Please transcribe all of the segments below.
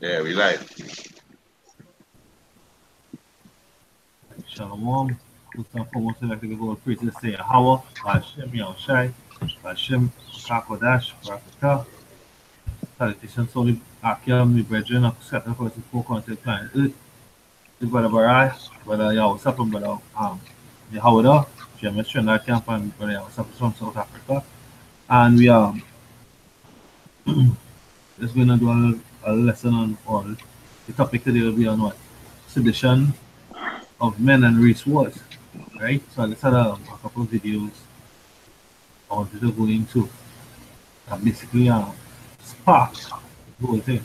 Yeah, we live. Shalom. First and foremost, I'd like to give all praise to say Yahweh, Hashem Yahushai, Hashem Kakodash, Barakatah. Salutations to the Akim, the brethren of Satan for the four continent planet Earth. The brother Barai, brother Yahusap, and brother Yahweh, James Trinidad Camp, and brother Yahusap from South Africa. And we are just going to do a lesson on all. The topic today will be on what? Sedition of men and race wars, right? So I just had a couple of videos I wanted to go into that basically spark the whole thing,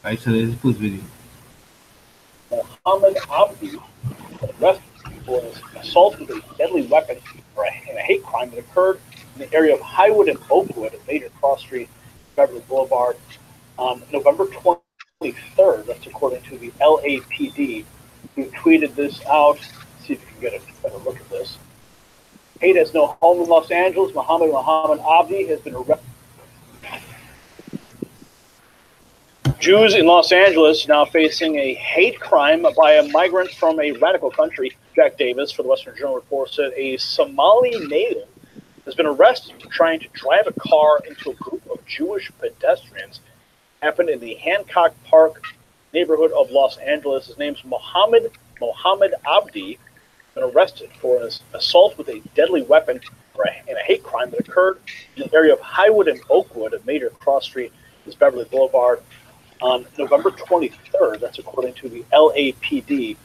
right? So there's the first video. Mohammed Abdi arrested for his assault with a deadly weapon in a hate crime that occurred in the area of Highwood and Oakwood at Major Cross Street, Beverly Boulevard, on November 23rd. That's according to the LAPD, who tweeted this out. Let's see if you can get a better look at this. Hate has no home in Los Angeles. Mohammed Abdi has been arrested. Jews in Los Angeles now facing a hate crime by a migrant from a radical country. Jack Davis for the Western Journal Report said a Somali native has been arrested for trying to drive a car into a group of Jewish pedestrians. Happened in the Hancock Park neighborhood of Los Angeles. His name's Mohammed Abdi. Been arrested for an assault with a deadly weapon in a hate crime that occurred in the area of Highwood and Oakwood at Major Cross Street, Beverly Boulevard, on November 23rd. That's according to the LAPD,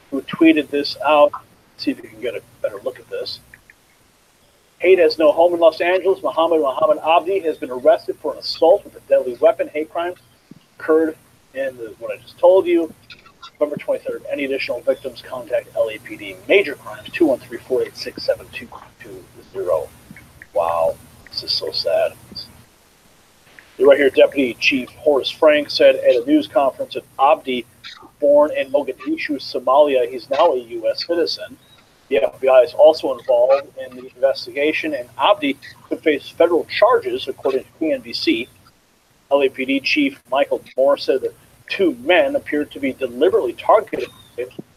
who tweeted this out. Let's see if you can get a better look at this. Hate has no home in Los Angeles. Mohammed Abdi has been arrested for an assault with a deadly weapon. Hate crime occurred in what I just told you, November 23rd. Any additional victims, contact LAPD. Major crimes, 213-486-7220. Wow, this is so sad. Right here, Deputy Chief Horace Frank said at a news conference that Abdi, born in Mogadishu, Somalia, he's now a U.S. citizen. The FBI is also involved in the investigation, and Abdi could face federal charges, according to PNBC. LAPD Chief Michael Moore said that two men appeared to be deliberately targeted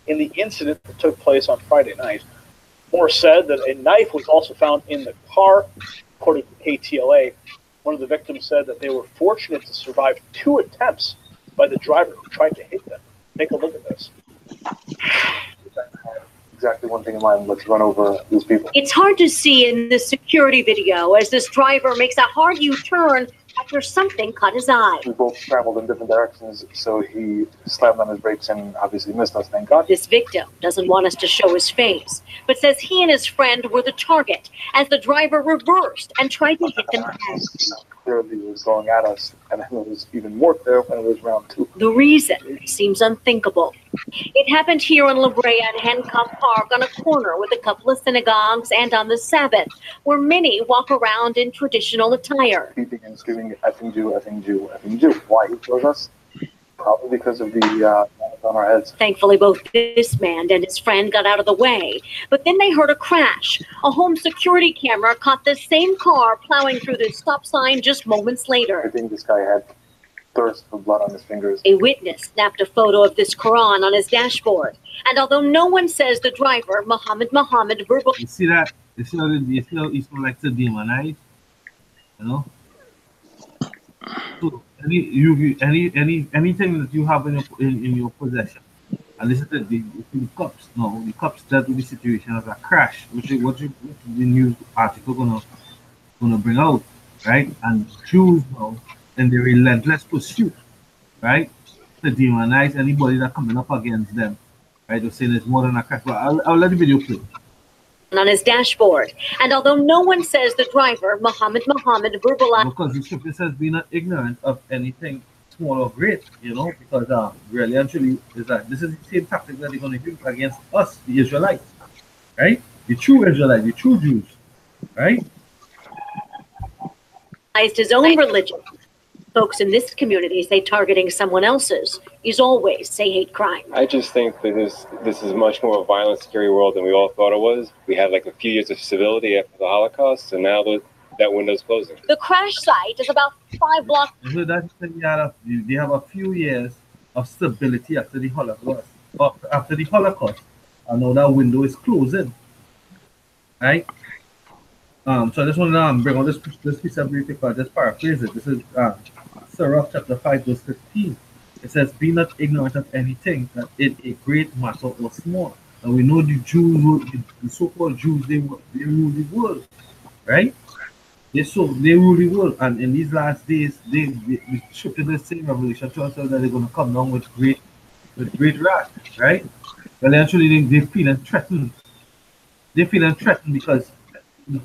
in the incident that took place on Friday night. Moore said that a knife was also found in the car, according to KTLA. One of the victims said that they were fortunate to survive two attempts by the driver who tried to hit them. Take a look at this. Exactly one thing in mind. Let's run over these people. It's hard to see in this security video as this driver makes a hard U-turn after something caught his eye. We both traveled in different directions, so he slammed on his brakes and obviously missed us, thank God. This victim doesn't want us to show his face, but says he and his friend were the target as the driver reversed and tried to hit them again. Clearly was going at us, and then it was even more clear when it was round two. The reason seems unthinkable. It happened here in La Brea at Hancock Park on a corner with a couple of synagogues and on the Sabbath, where many walk around in traditional attire. Beeping and screaming, effing Jew, effing Jew, effing Jew. Why he chose us? Probably because of the on our heads. Thankfully, both this man and his friend got out of the way. But then they heard a crash. A home security camera caught the same car plowing through the stop sign just moments later. I think this guy had thirst for blood on his fingers. A witness snapped a photo of this Quran on his dashboard. And although no one says the driver, Mohammed verbally... You see that? You see how it's like to demonize? You know? So anything that you have in your possession, and this is the cops. No, the cops dealt with the situation as a crash, which is what the news article gonna bring out, right? And Jews now in the relentless pursuit, right, to demonize anybody that coming up against them, right? They're saying it's more than a crash. But I'll let the video play. On his dashboard, and although no one says the driver, Mohammed verbalized, because the scripture says be not ignorant of anything small or great, you know, because really and truly is that this is the same tactic that they're going to use against us, the Israelites, right? The true Israelites, the true Jews, right? His own religion. Folks in this community say targeting someone else's is always a hate crime. I just think that this is much more a violent, scary world than we all thought it was. We had like a few years of civility after the Holocaust, and now that window's closing. The crash site is about 5 blocks. So that's they have a few years of stability after the Holocaust. And now that window is closing. Right? So I just want to bring on this piece of brief because just paraphrase it. This is Sirach chapter 5, verse 15. It says, "Be not ignorant of anything, that it a great matter or small." And we know the Jews, the so-called Jews, they rule the world, right? They rule the world, and in these last days, they scripture the same revelation to us that they're going to come down with great wrath, right? Well, actually, they feeling threatened. They feeling threatened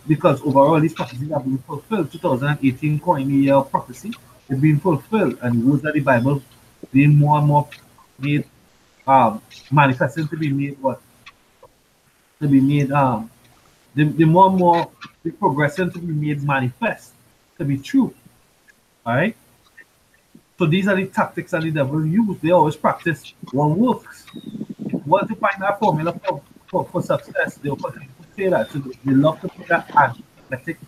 because overall these prophecies have been fulfilled. 2018 coin the year of prophecy is being fulfilled, and the words of the Bible being more and more made manifesting to be made what to be made the more and more the progression to be made manifest to be true. All right. So these are the tactics that the devil use. They always practice what works. Once they find that formula for success, they'll continue to say that. So they love to put that anti-Semitic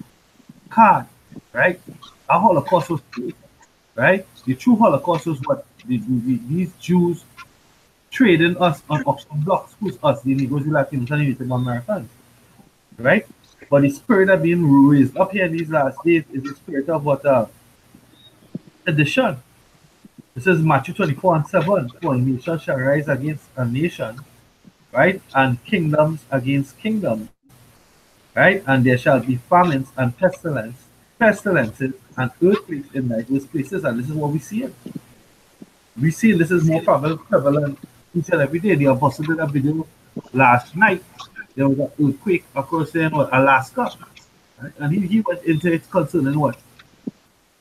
card, right? Our Holocaust was true, right? The true Holocaust was what these Jews trading us on auction blocks. Who's us? The Negroes, the Latinos, and the Native Americans, right? But the spirit that being raised up here in these last days is the spirit of what sedition. This is Matthew 24:7. For a nation shall rise against a nation, right? And kingdoms against kingdoms, right? And there shall be famines and pestilences and earthquakes in diverse places. And this is what we see. We see this is more prevalent each and every day. The apostle did a video last night. There was an earthquake, of course, in Alaska. Right? And he went into it concerning what?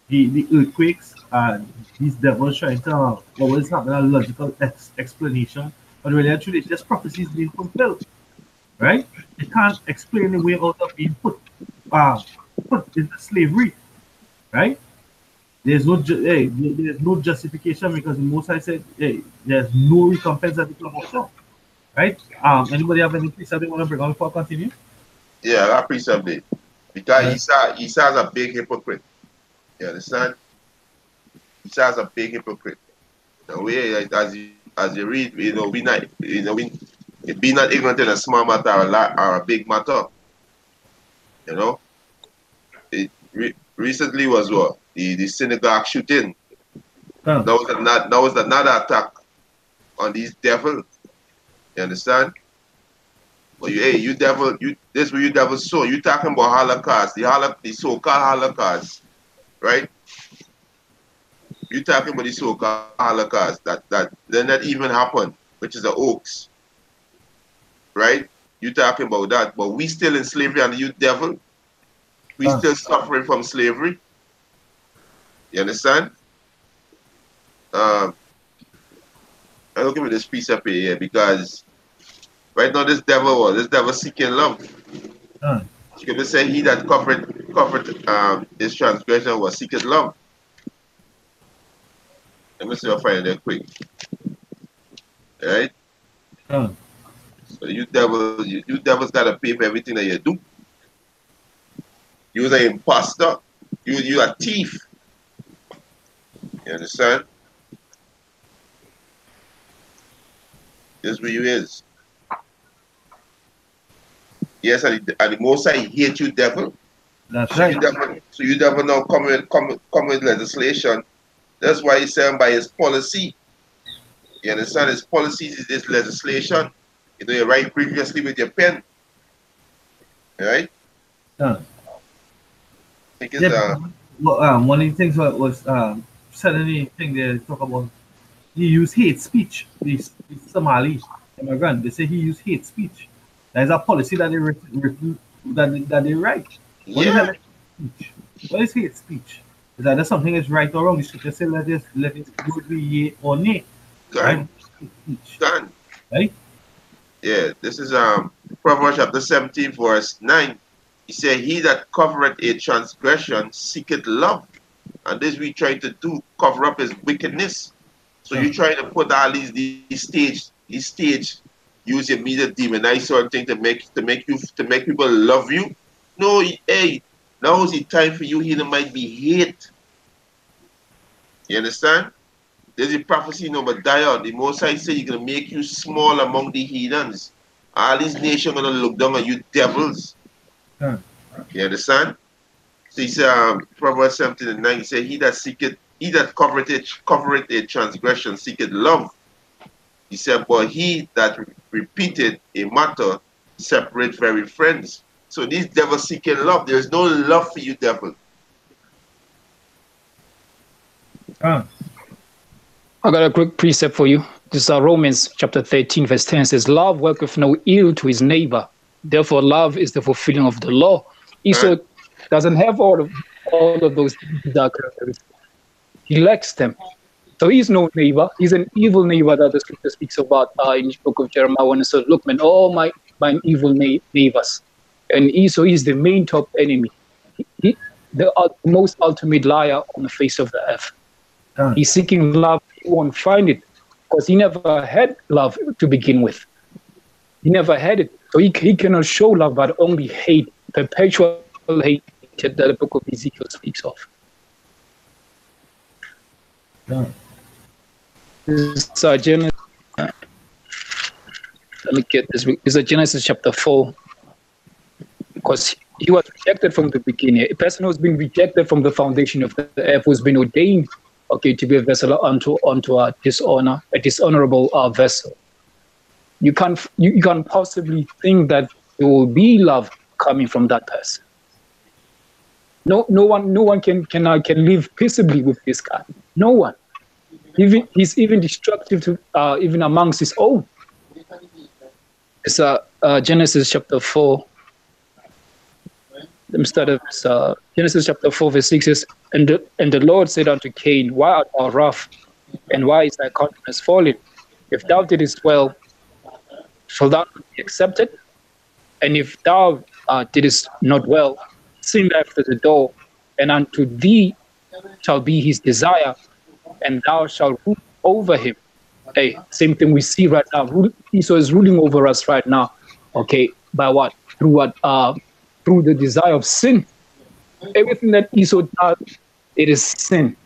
The earthquakes and these devils trying to always have a logical explanation. But really, actually, it's just prophecies being fulfilled. Right? They can't explain the way out of being put into slavery. Right? There's no justification because the Most High said, hey, there's no recompense that they can offer. Right? Anybody have any precept they want to bring on before I continue? Yeah, that precept did. Because Esau is a big hypocrite. You understand? Esau is a big hypocrite. The way as you read, be not ignorant in a small matter or a big matter. You know? Recently was what? The synagogue shooting. That was another attack on these devils. You understand? But you devil, this is what you devil saw. You talking about Holocaust, the so-called Holocaust, right? You talking about the so-called Holocaust that did not even happen, which is the hoax, right? You talking about that, but we still in slavery, and you devil, we still suffering from slavery. You understand? I'm looking at this precept here because right now this devil seeking love. Scripture say he that covered his transgression was seeking love. Let me see if I find it there quick. Alright? So you devils gotta pay for everything that you do. You're an imposter. You a thief. You understand? This is where you is. Yes, and the Most High hate you, devil. That's right. So you devil now come with legislation. That's why he's saying by his policy. You understand? His policy is this legislation. You write previously with your pen. Alright? I think it's one of the things was said in the thing they talk about he used hate speech. These Somali immigrant, they say he used hate speech. There's a policy that they write. What is hate speech? Is that something is right or wrong? You should just say let it be yea or nay. Right? Right? Yeah, this is Proverbs chapter 17, verse 9. He said, he that covereth a transgression seeketh love. And this we try to do, cover up his wickedness. So you trying to put all these stage, use your media demonize certain thing to make people love you. No, hey, Now is the time for you here might be hate. You understand? There's a prophecy in Obadiah. The Most High said, you're going to make you small among the heathens. All these nations are going to look down on you devils. You understand? So he said, Proverbs 17:9, he said, he that covereth a transgression seeketh love. He said, but he that repeated a matter separate very friends. So these devils seeking love. There's no love for you, devil. I got a quick precept for you. This is Romans chapter 13, verse 10 says, love worketh no ill to his neighbor. Therefore, love is the fulfilling of the law. Esau doesn't have all of those characteristics. He lacks them. So he's no neighbor. He's an evil neighbor that the scripture speaks about in the book of Jeremiah when it says, look, man, all my evil neighbors. And Esau is the main top enemy. He the most ultimate liar on the face of the earth. He's seeking love. He won't find it because he never had love to begin with. He never had it. So he cannot show love, but only hate, perpetual hate that the book of Ezekiel speaks of. This is Genesis. Let me get this. It's Genesis chapter 4. Because he was rejected from the beginning. A person who's been rejected from the foundation of the earth, who's been ordained, to be a vessel unto a dishonorable vessel. You can't possibly think that there will be love coming from that person. No one can live peaceably with this guy. No one. He's even destructive to even amongst his own. It's Genesis chapter 4. Let me start at Genesis chapter 4, verse 6 says, and the Lord said unto Cain, why art thou wroth, and why is thy countenance fallen? If thou didst well, shall thou not be accepted? And if thou didst not well, sin after the door, and unto thee shall be his desire, and thou shalt rule over him. Hey, same thing we see right now. Esau is ruling over us right now. By what? Through what? Through the desire of sin. Everything that Esau does, it is sin.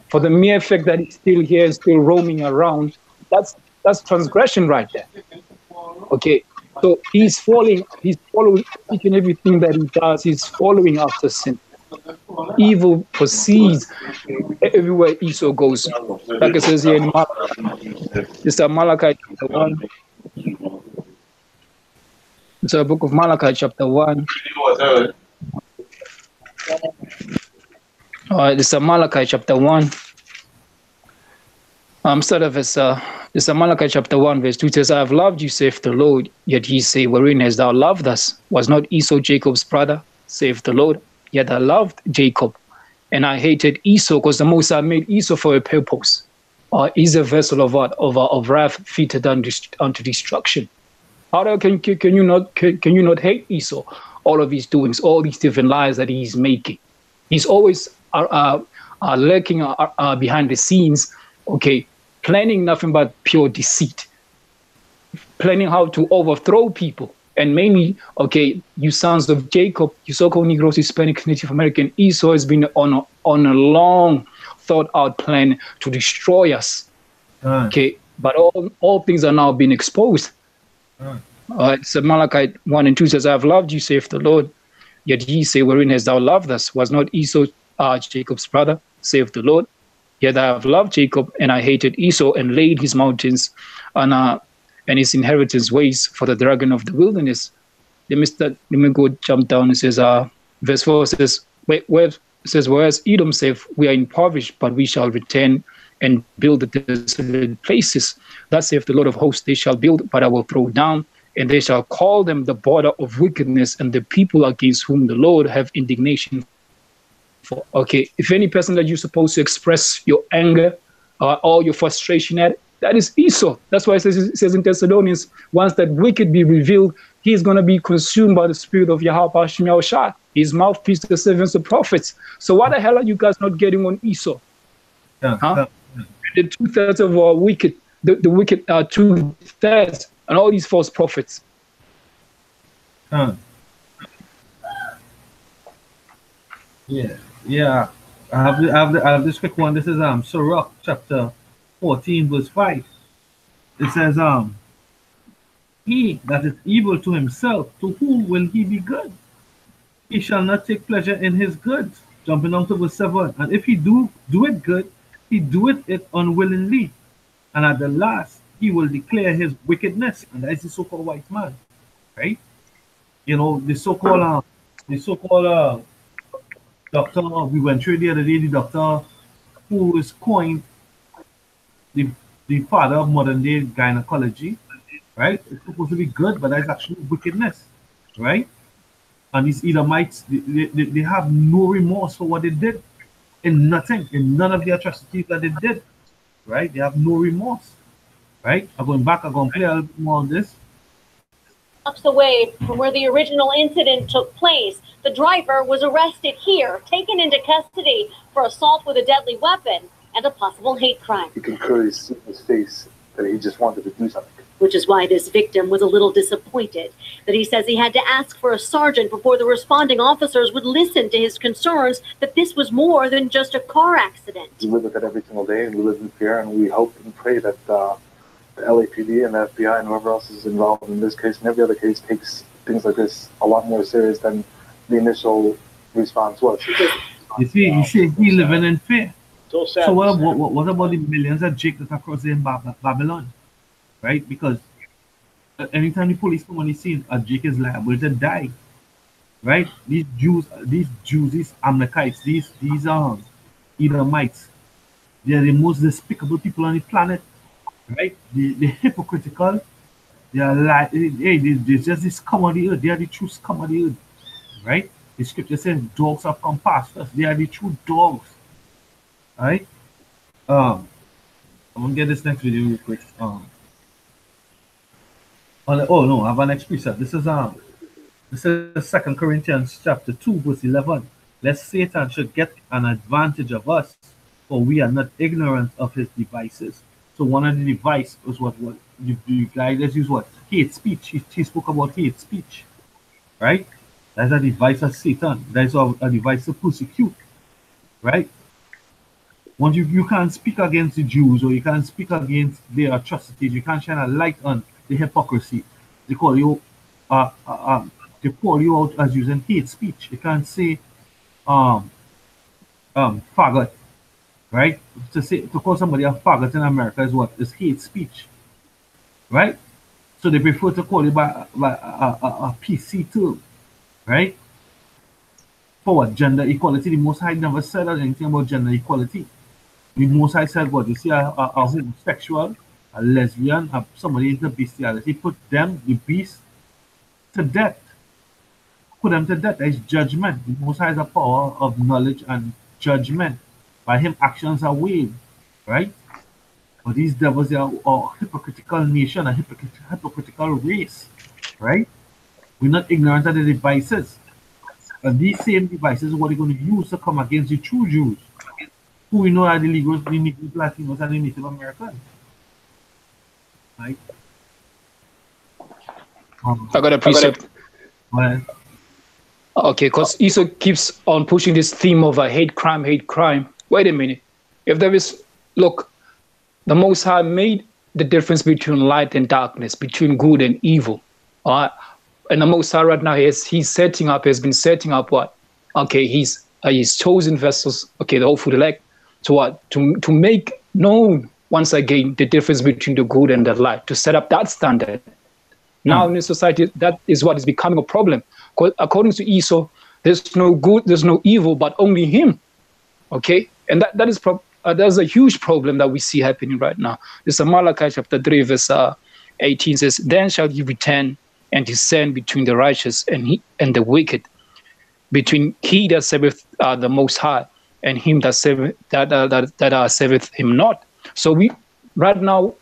For the mere fact that he's still here, still roaming around, that's transgression right there. So he's following each and everything that he does, he's following after sin. Evil proceeds everywhere Esau goes. Like it says here in Malachi. It's Malachi chapter 1. It's a book of Malachi chapter 1. This is Malachi chapter 1. This is Malachi chapter 1, verse 2. It says, I have loved you, saith the Lord. Yet ye say, wherein hast thou loved us? Was not Esau Jacob's brother, saith the Lord? Yet I loved Jacob, and I hated Esau, because the Most High made Esau for a purpose. He's a vessel of what? Of wrath fitted unto destruction. How can you not hate Esau? All of his doings, all these different lies that he's making. He's always lurking behind the scenes, planning nothing but pure deceit, planning how to overthrow people. And mainly, you sons of Jacob, you so-called Negroes, Hispanics, Native American, Esau has been on a long thought-out plan to destroy us. But all things are now being exposed. So Malachi 1 and 2 says, I have loved you, saith the Lord. Yet ye say, wherein hast thou loved us? Was not Esau Jacob's brother, saith the Lord? Yet I have loved Jacob, and I hated Esau, and laid his mountains and his inheritance ways for the dragon of the wilderness. Let me go jump down. It says, verse 4 says, whereas Edom saith, we are impoverished, but we shall return and build the desolate places. Thus saith the Lord of hosts, they shall build, but I will throw down, and they shall call them the border of wickedness, and the people against whom the Lord have indignation for. If any person that you're supposed to express your anger or your frustration at, that is Esau. That's why it says in Thessalonians, once that wicked be revealed, he is going to be consumed by the spirit of Yahweh Hashem Yahushua. His mouthpiece to the servants of prophets. So why the hell are you guys not getting on Esau? The 2/3 of our wicked, the wicked are 2/3, and all these false prophets. Yeah. I have this quick one. This is Sirach chapter 14, verse 5. It says, he that is evil to himself, to whom will he be good? He shall not take pleasure in his goods. Jumping on to verse 7. And if he do it good, he doeth it unwillingly. And at the last, he will declare his wickedness. And that is the so-called white man. Right? You know, the so-called doctor, we went through the other day, the doctor who is coined the, the father of modern day gynecology, right? It's supposed to be good, but that's actually wickedness, right? And these Edomites, they have no remorse for what they did in nothing, in none of the atrocities that they did, right? They have no remorse, right? I'm going back, I'm going to play a little bit more on this. Away from where the original incident took place. The driver was arrested here, taken into custody for assault with a deadly weapon and a possible hate crime. You can clearly see in his face that he just wanted to do something. Which is why this victim was a little disappointed, that he says he had to ask for a sergeant before the responding officers would listen to his concerns that this was more than just a car accident. We live with it every single day, and we live in fear, and we hope and pray that the LAPD and the FBI and whoever else is involved in this case and every other case takes things like this a lot more serious than the initial response was. You see, he living in fear. So what about the millions of Jake that are crossing in Babylon? Right? Because anytime the police come on the scene, a Jake is liable to die. Right? These Jews, these Amalekites, these Edomites, they are the most despicable people on the planet. Right? They're hypocritical. They are like, they're just this scum of the earth. They are the true scum of the earth. Right? The scripture says dogs have come past us. They are the true dogs. Alright? I'm gonna get this next video real quick. Oh no, I have an next precept. This is 2 Corinthians chapter 2, verse 11. Lest Satan should get an advantage of us, for we are not ignorant of his devices. So one of the devices was what you guys use what? Hate speech. He spoke about hate speech. Right? That's a device of Satan. That's a device to persecute. Right? Once you can't speak against the Jews, or you can't speak against their atrocities, you can't shine a light on the hypocrisy. They call you they call you out as using hate speech. You can't say faggot, right? To call somebody a faggot in America is what? Is hate speech. Right? So they prefer to call you by a PC term, right? For what? Gender equality. The Most High never said anything about gender equality. The Most High said what? You see a homosexual, a lesbian, somebody into bestiality, put them, the beast, to death. Put them to death. That is judgment. The Most High has a power of knowledge and judgment. By him, actions are weighed, right? But these devils are a hypocritical nation, a hypocritical race, right? We're not ignorant of the devices. And these same devices are what they're going to use to come against the true Jews, who we know are the Negroes, the Native Latinos, and the Native Americans. Right? I got a precept. Okay, because Esau keeps on pushing this theme of a hate crime. Wait a minute. If there is, look, the Most High made the difference between light and darkness, between good and evil. All right? And the Most High right now has been setting up what? Okay, he's chosen vessels, okay, the hopeful elect, to what? To make known once again the difference between the good and the light, to set up that standard. Now in the society, that is what is becoming a problem. According to Esau, there's no good, there's no evil, but only him. Okay? And that's a huge problem that we see happening right now. This is Malachi chapter 3, verse 18 says, Then shall he return and discern between the righteous and the wicked, between he that serveth the Most High and him that serveth him not. So we right now,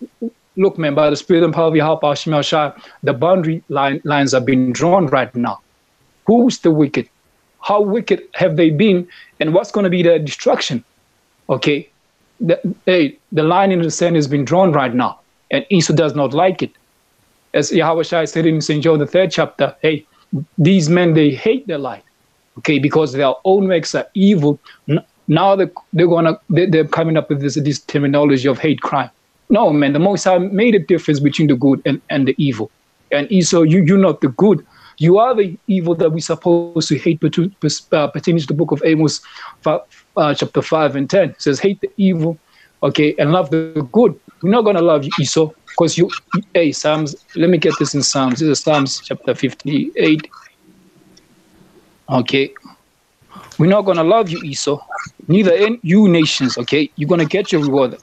look, man, by the Spirit and power of Yahweh Hashem Shai, the boundary lines are being drawn right now. Who's the wicked? How wicked have they been? And what's going to be their destruction? Okay, the line in the sand has been drawn right now, and Esau does not like it. As Yahweh Shai said in St. John the 3rd chapter, hey, these men, they hate the light. Okay, because their own works are evil. Now they're coming up with this terminology of hate crime. No, man, the Most High made a difference between the good and the evil. And Esau, you're not the good. You are the evil that we're supposed to hate, pertaining to the book of Amos, chapter 5 and 10. It says, hate the evil, okay, and love the good. We're not going to love you, Esau, because Psalms, let me get this in Psalms. This is Psalms chapter 58. Okay. We're not going to love you, Esau. Neither in you nations, okay? You're going to get your reward.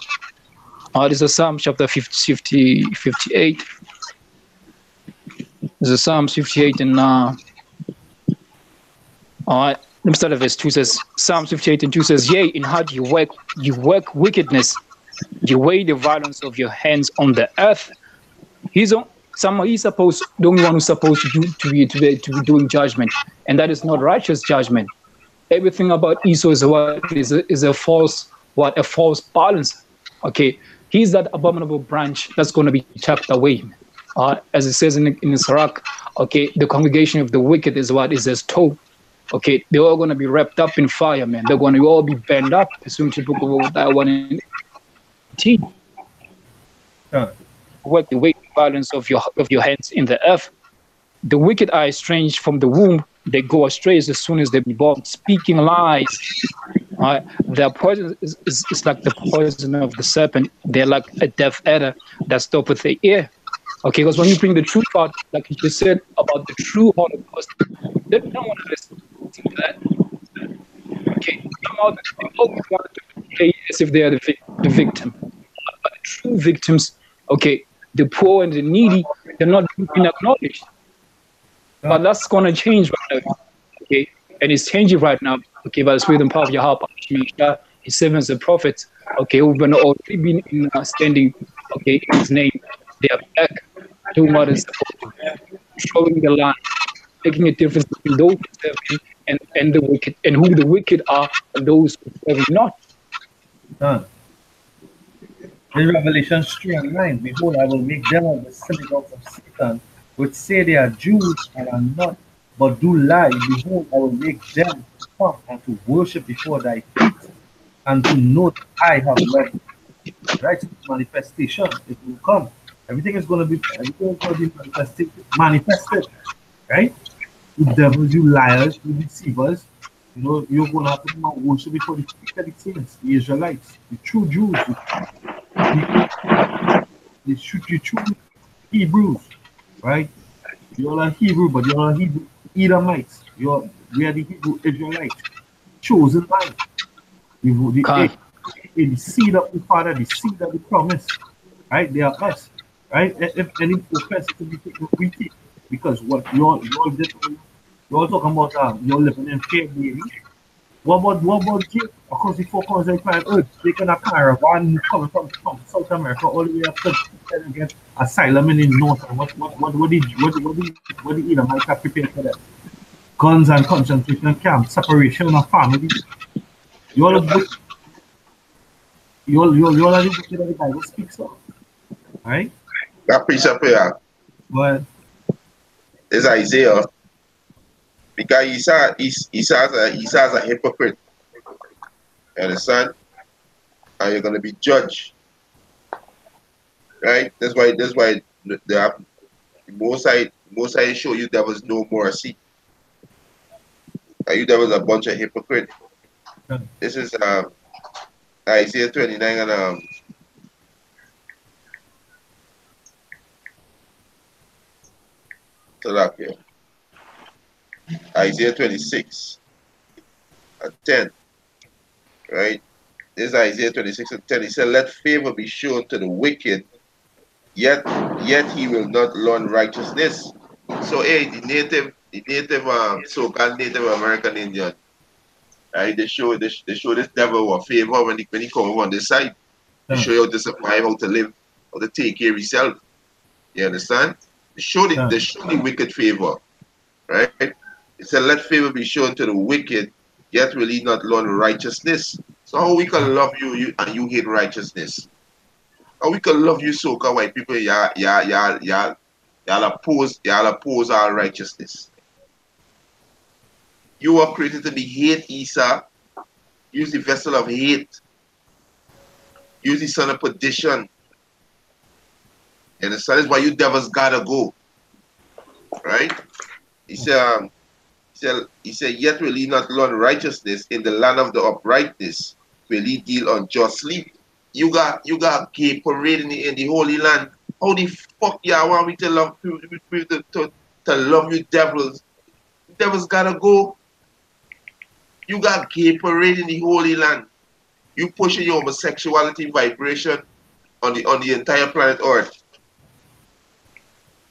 This is Psalm chapter 58. This is Psalms 58 and all right, let me start at verse 2. Says Psalms 58 and 2 says, yea, in heart you work wickedness, you weigh the violence of your hands on the earth. The only one who's supposed to be doing judgment, and that is not righteous judgment. Everything about Esau is a false balance. Okay, he's that abominable branch that's going to be chopped away. As it says in Sirach, okay, the congregation of the wicked is as told. Okay, they're all going to be wrapped up in fire, man. They're going to all be burned up, pursuant to the book of that 1:18. Work the weight violence of your hands in the earth. The wicked are estranged from the womb. They go astray as soon as they be born, speaking lies. Their poison is like the poison of the serpent. They're like a deaf adder that stoppeth the ear. Okay, because when you bring the truth out, like you just said about the true Holocaust, they don't want to listen to that. Okay, somehow they always want to play as if they are the victim. But the true victims, okay, the poor and the needy, they're not being acknowledged. But that's going to change right now, okay? And it's changing right now, okay, by the spirit and power of Yahweh, his servants and prophets, okay, who've been already been standing, okay, in his name. They are back doing what is supposed to, showing the line, making a difference between those who serve him and the wicked, and who the wicked are and those who serve him not. In Revelation 3:9, behold, I will make them of the synagogues of Satan, which say they are Jews and are not, but do lie. Behold, I will make them come and to worship before thy feet, and to know that I have led righteous manifestation. It will come. Everything is going to be manifested, right? You devils, you liars, you deceivers. You know, you're going to have to worship before the saints, the Israelites, the true Jews, the true Hebrews, right? You all are Hebrew, but you all are Hebrew Edomites. We are the Hebrew Israelites, chosen line. The seed of the Father, the seed of the promise, right? They are us, right? If any offense to be taken, we take, because what you're talking about, you're living in fear, baby. What about Jake? Of course, the 4 corners of planet Earth, taking a caravan coming from South America all the way up to get asylum in the north. And what the Edomites have prepared for that? Guns and concentration camps, separation of families. You all are the Bible speaks of. Alright? That precept here is Isaiah. Because Esau's a hypocrite. You understand? And you're gonna be judged. Right? That's why the Most High show you devils no mercy. You devils a bunch of hypocrites. This is Isaiah 29 and here. Isaiah 26 and 10. Right? This is Isaiah 26 and 10. He said, let favor be shown to the wicked, yet he will not learn righteousness. So the native so-called Native American Indian, right? They show this devil a favor when he come over on this side. They show you how to survive, how to live, how to take care of yourself. You understand? They show the wicked favor. Right? It said, let favor be shown to the wicked, yet will he not learn righteousness. So how we can love you and you hate righteousness? How we can love you so-called white people, y'all oppose our righteousness. You were created to be hate, Esau. Use the vessel of hate. Use the son of perdition. And the son is why you devils gotta go. Right? He said, yet will he not learn righteousness in the land of the uprightness, will he deal unjustly. You got gay parade in the Holy Land. How the fuck y'all want me to love to love you devils? The devils gotta go. You got gay parade in the Holy Land. You pushing your homosexuality vibration on the entire planet Earth.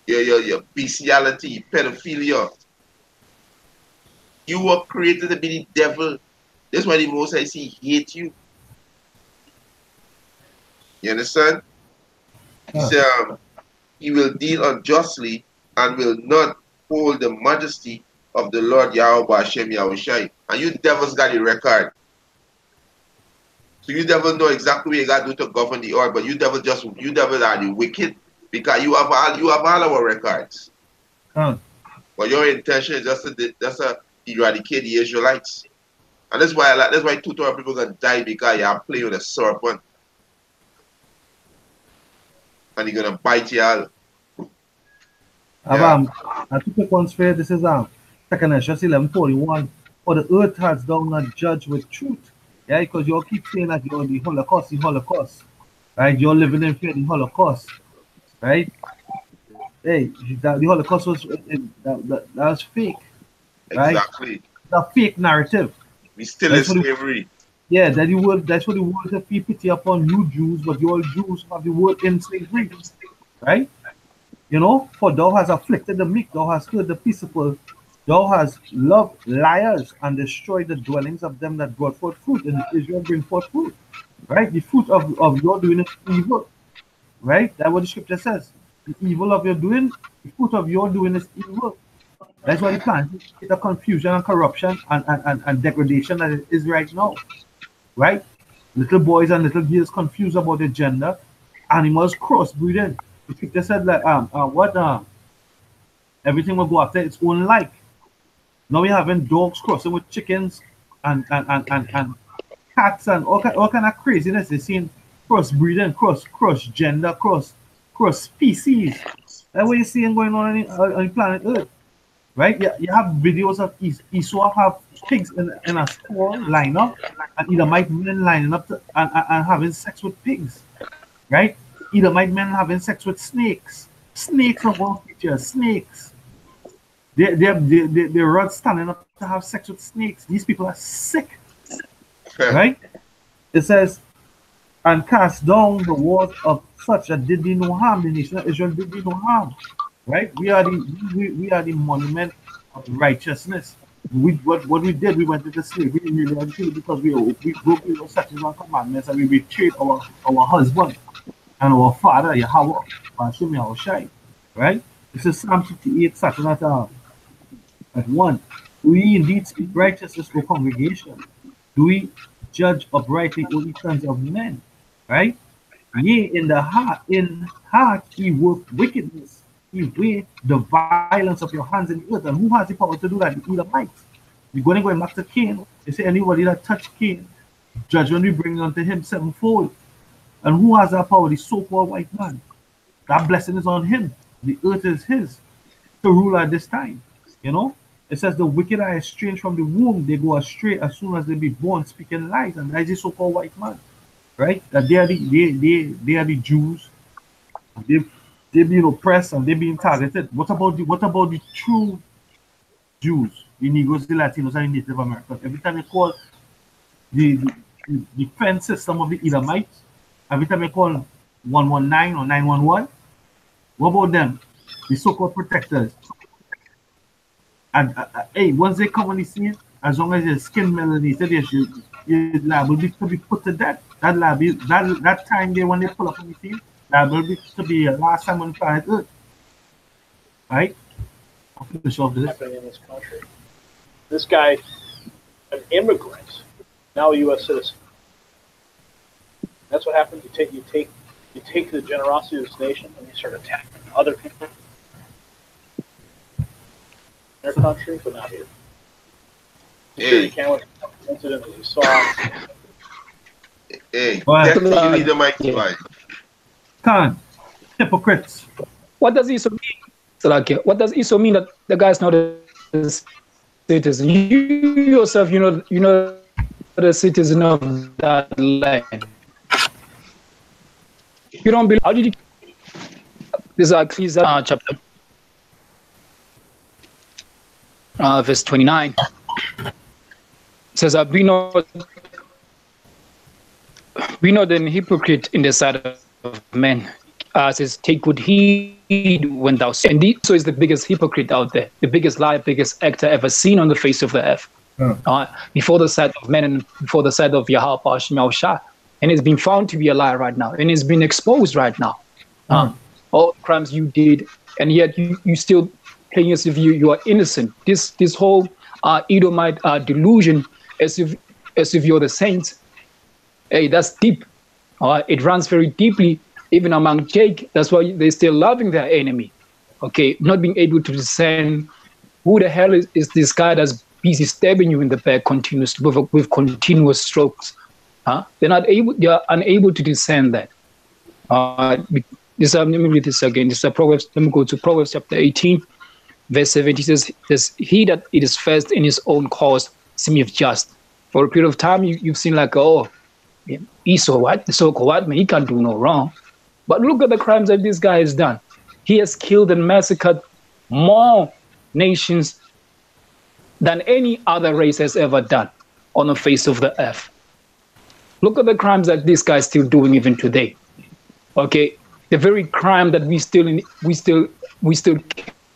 Your bestiality, pedophilia. You were created to be the devil. That's why the Most High say hate you. You understand? He said he will deal unjustly and will not hold the majesty of the Lord Yahweh Hashem Yahushai. And you devils got a record. So you devils know exactly what you got to do to govern the earth, but you devils are the wicked because you have all our records. But your intention is just to eradicate the Israelites. And that's why 2,000 people gonna die because you are playing with a serpent. And you're gonna bite y'all. I think the one's fair. This is 2 Esdras 11:41. For the earth has thou not judged with truth. Yeah, because you all keep saying that you're the Holocaust. Right? You're living in fear of the Holocaust. Right? Hey, the Holocaust was that was fake. Right? Exactly. The fake narrative. We still in slavery. Yeah, that's what the word of pity upon you Jews, but you all Jews have the word in slavery. Right? You know, for thou hast afflicted the meek, thou hast heard the peaceable, thou hast loved liars and destroyed the dwellings of them that brought forth fruit, and Israel bring forth fruit. Right? The fruit of your doing is evil. Right? That's what the scripture says. The evil of your doing, the fruit of your doing is evil. That's why the plan is the confusion and corruption and degradation that it is right now. Right? Little boys and little girls confused about their gender, animals crossbreeding. The scripture said that everything will go after its own like. Now we're having dogs crossing with chickens and cats and all kind of craziness. They're seeing crossbreeding, cross gender, cross species. That's what you're seeing going on on planet Earth. Right? You have videos of Esau have pigs in a store line up, and Edomite men lining up and having sex with pigs. Right? Edomite men having sex with snakes. Snakes of all features. Snakes. They're standing up to have sex with snakes. These people are sick. Right? It says, and cast down the walls of such that did thee no harm. The nation of Israel did thee no harm. Right? We are the monument of righteousness. What we did, we went into slavery because we broke the statutes and commandments, and we betrayed our husband and our father, Yahweh, Hashem Yahushai. Right? This is Psalm 58, starting at 1. Do we indeed speak righteousness, O congregation? Do we judge uprightly, O ye sons of men? Right? Yea, in heart ye work wickedness. He weigh the violence of your hands in the earth. And who has the power to do that? The Edomites. We're going back to Cain. They say anybody that touched Cain, judgment we bring unto him sevenfold. And who has that power? The so-called white man. That blessing is on him. The earth is his to rule at this time. You know? It says the wicked are estranged from the womb. They go astray as soon as they be born, speaking lies. And that is the so-called white man. Right? That they are the Jews. They're being oppressed and they're being targeted. What about the true Jews, the Negroes, the Latinos, and the Native Americans? Every time you call the defense system of the Edomites, every time you call 119 or 911, what about them? The so-called protectors. And hey, once they come on the scene, as long as your skin melanated, you're liable to be put to death. That time when they pull up on the scene, that will be to be the last time on planet Earth. Right? I'll finish off this. Happening in this country. This guy, an immigrant, now a U.S. citizen. That's what happens. You take the generosity of this nation and you start attacking other people in their country, but not here. Hey. Incident that you saw. Hey, Well, definitely you need the mic twice. Khan, hypocrites. What does ISO mean? So like, what does ISO mean that the guy's not a citizen? You yourself, you know the citizen of that land. You don't believe? How did you? This is Ecclesiastes chapter verse 29. It says, "We know the hypocrite in the sight of men." Says, "Take good heed when thou sin." Indeed, so is the biggest hypocrite out there, the biggest liar, biggest actor ever seen on the face of the earth. Before the sight of men and before the sight of Yahweh Shah. And it's been found to be a liar right now. And it's been exposed right now. All the crimes you did, and yet you still playing as if you are innocent. This whole Edomite delusion, as if you're the saints. Hey, that's deep. It runs very deeply, even among Jake. That's why they're still loving their enemy. Okay, not being able to discern who the hell is this guy that's busy stabbing you in the back continuously with continuous strokes. They're unable to discern that. Let me read this again. This is Proverbs. Let me go to Proverbs chapter 18, verse 70. Says, "He that it is first in his own cause seemeth just." For a period of time, you've seen like, oh, Esau, what? So-called what? Man, he can't do no wrong. But look at the crimes that this guy has done. He has killed and massacred more nations than any other race has ever done on the face of the earth. Look at the crimes that this guy is still doing even today. Okay, the very crime that we still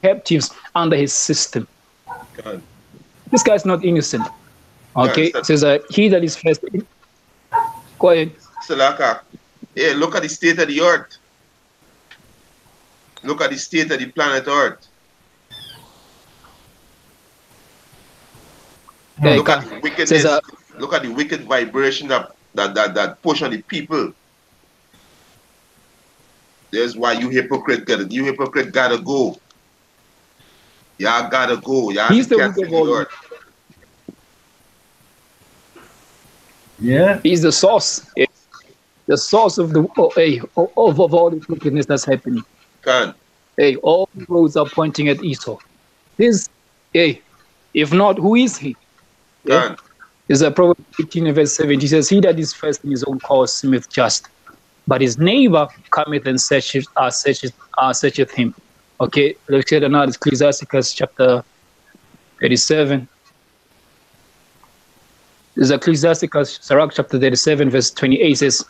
captives under his system. God. This guy's not innocent. Okay, it says he that is first. Go ahead. Salaka, hey, look at the state of the earth. Look at the state of the planet Earth. Hey, look at the wickedness. Look at the wicked vibration that push on the people. There's why you hypocrite gotta go. Y'all gotta go. Y'all He's the wicked one. Yeah. He's the source. The source of of all the wickedness that's happening. Hey, all roads are pointing at Esau. If not, who is he? Is a Proverbs 18 verse 7. He says, "He that is first in his own cause seemeth just, but his neighbor cometh and searcheth him." Okay, let's get another Ecclesiastes chapter 37. There's Ecclesiastes Sirach chapter 37 verse 28 says,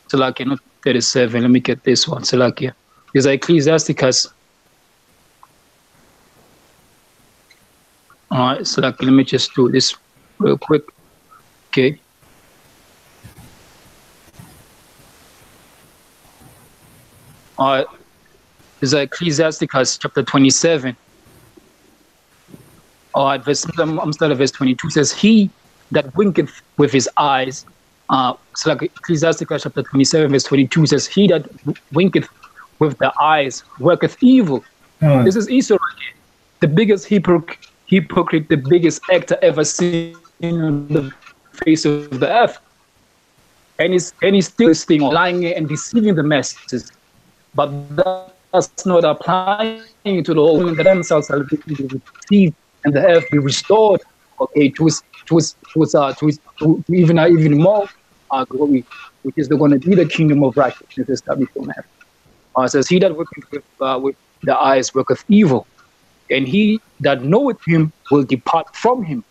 Salakia, not 37. Let me get this one. Salakia. There's Ecclesiastes. All right, Salakia, let me just do this real quick. Okay. All right. There's Ecclesiastes chapter 27. All right, I'm starting at verse 22. Says, "He that winketh with his eyes," so like Ecclesiastes chapter 27, verse 22 says, "He that winketh with the eyes worketh evil." This is Esau again, the biggest hypocrite, the biggest actor ever seen on the face of the earth. And he's still staying lying and deceiving the masses. But that's not applying to the whole that themselves shall be received and the earth be restored, okay, to even more glory, which is going to be the kingdom of righteousness established on earth. It says, "He that worketh with the eyes worketh evil, and he that knoweth him will depart from him."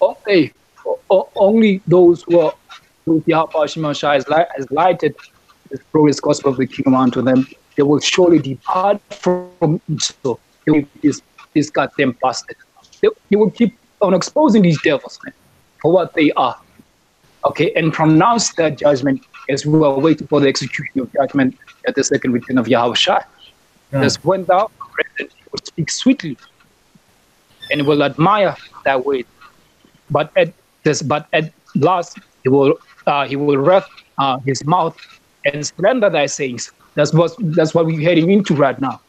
Okay, only those who Yahweh Shai has lighted this glorious gospel of the kingdom unto them, they will surely depart from Esau. They will be this goddamn bastard. They will keep on exposing these devils, man, for what they are. Okay, and pronounce that judgment as we are waiting for the execution of judgment at the second return of Yahweh Shai. Just when thou present, he will speak sweetly and will admire thy way. But at last he will wrath his mouth and slander thy sayings. That's what we're heading into right now.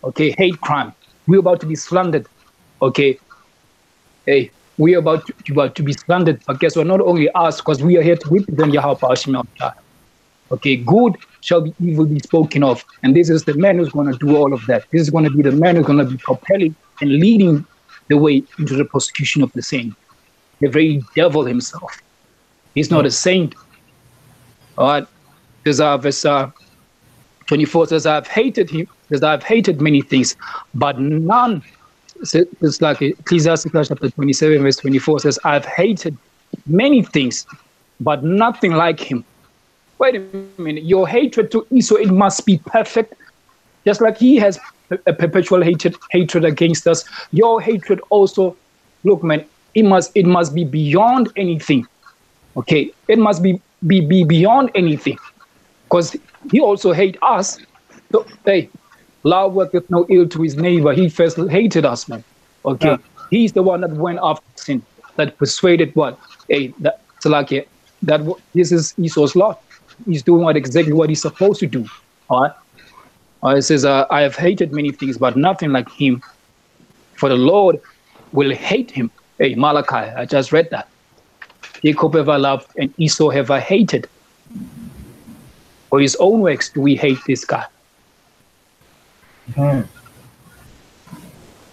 Okay, hate crime. We're about to be slandered. Okay, hey, we are about to be slandered. But guess what? Not only us, because we are here to represent Yahweh. Okay, good shall be evil be spoken of. And this is the man who's going to do all of that. This is going to be the man who's going to be propelling and leading the way into the persecution of the saint. The very devil himself. He's not a saint. All right. Verse 24 says, I've hated him, says, I've hated many things, but none. It's like Ecclesiastes chapter 27, verse 24 says, I've hated many things, but nothing like him. Wait a minute, your hatred to Esau, it must be perfect. Just like he has a perpetual hatred against us, your hatred also, look, man, it must be beyond anything. Okay, it must be beyond anything. Because he also hates us. So, hey, love worketh no ill to his neighbor. He first hated us, man. Okay, yeah. He's the one that went after sin, that persuaded what? Hey, that's like it. This is Esau's lot. He's doing exactly what he's supposed to do. All right. It says, I have hated many things, but nothing like him. For the Lord will hate him. Hey, Malachi, I just read that. Jacob ever loved and Esau ever hated. For his own works do we hate this guy.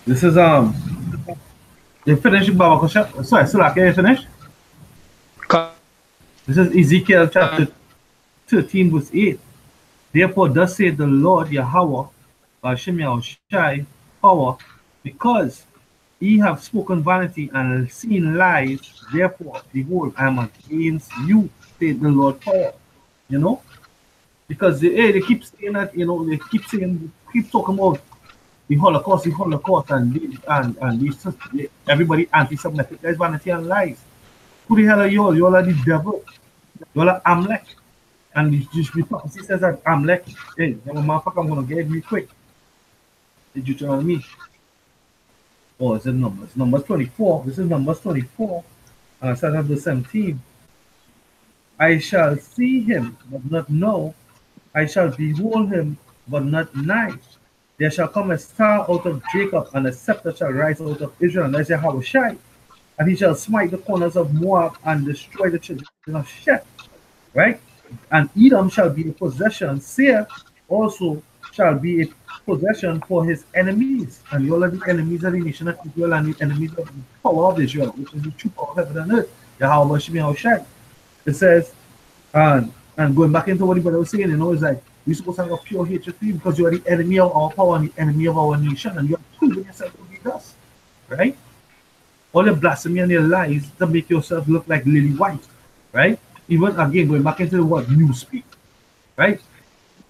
This is you finished Baba sorry, Sulak, you finished? This is Ezekiel chapter 13 verse 8. Therefore thus saith the Lord Yahweh, Hashem Yahushai, power, because ye have spoken vanity and seen lies, therefore behold, I am against you, saith the Lord power. You know? Because they keep saying that, you know, they keep talking about the Holocaust, and these everybody anti-Semitic. There's vanity and lies. Who the hell are y'all? Y'all are the devil. Y'all are Amalek. And the prophecy says that Amalek, hey, motherfucker, I'm gonna get it real quick. The Deuteronomy. Oh, it's in Numbers. Numbers 24. This is Numbers 24. And I start at verse 17. I shall see him, but not know. I shall behold him, but not nigh. There shall come a star out of Jacob, and a scepter shall rise out of Israel, and that's Yahushai. And he shall smite the corners of Moab and destroy the children of Sheth. Right? And Edom shall be a possession. Seir also shall be a possession for his enemies. And you all are the enemies of the nation of Israel and the enemies of the power of Israel, which is the true power of heaven and earth. Yahushai. It says, and going back into what the brother was saying, you know, it's like we're supposed to have a pure hatred for you because you are the enemy of our power and the enemy of our nation, and you are proving yourself to be thus, right? All your blasphemy and your lies to make yourself look like Lily White, right? Even again, going back into the word newspeak, right?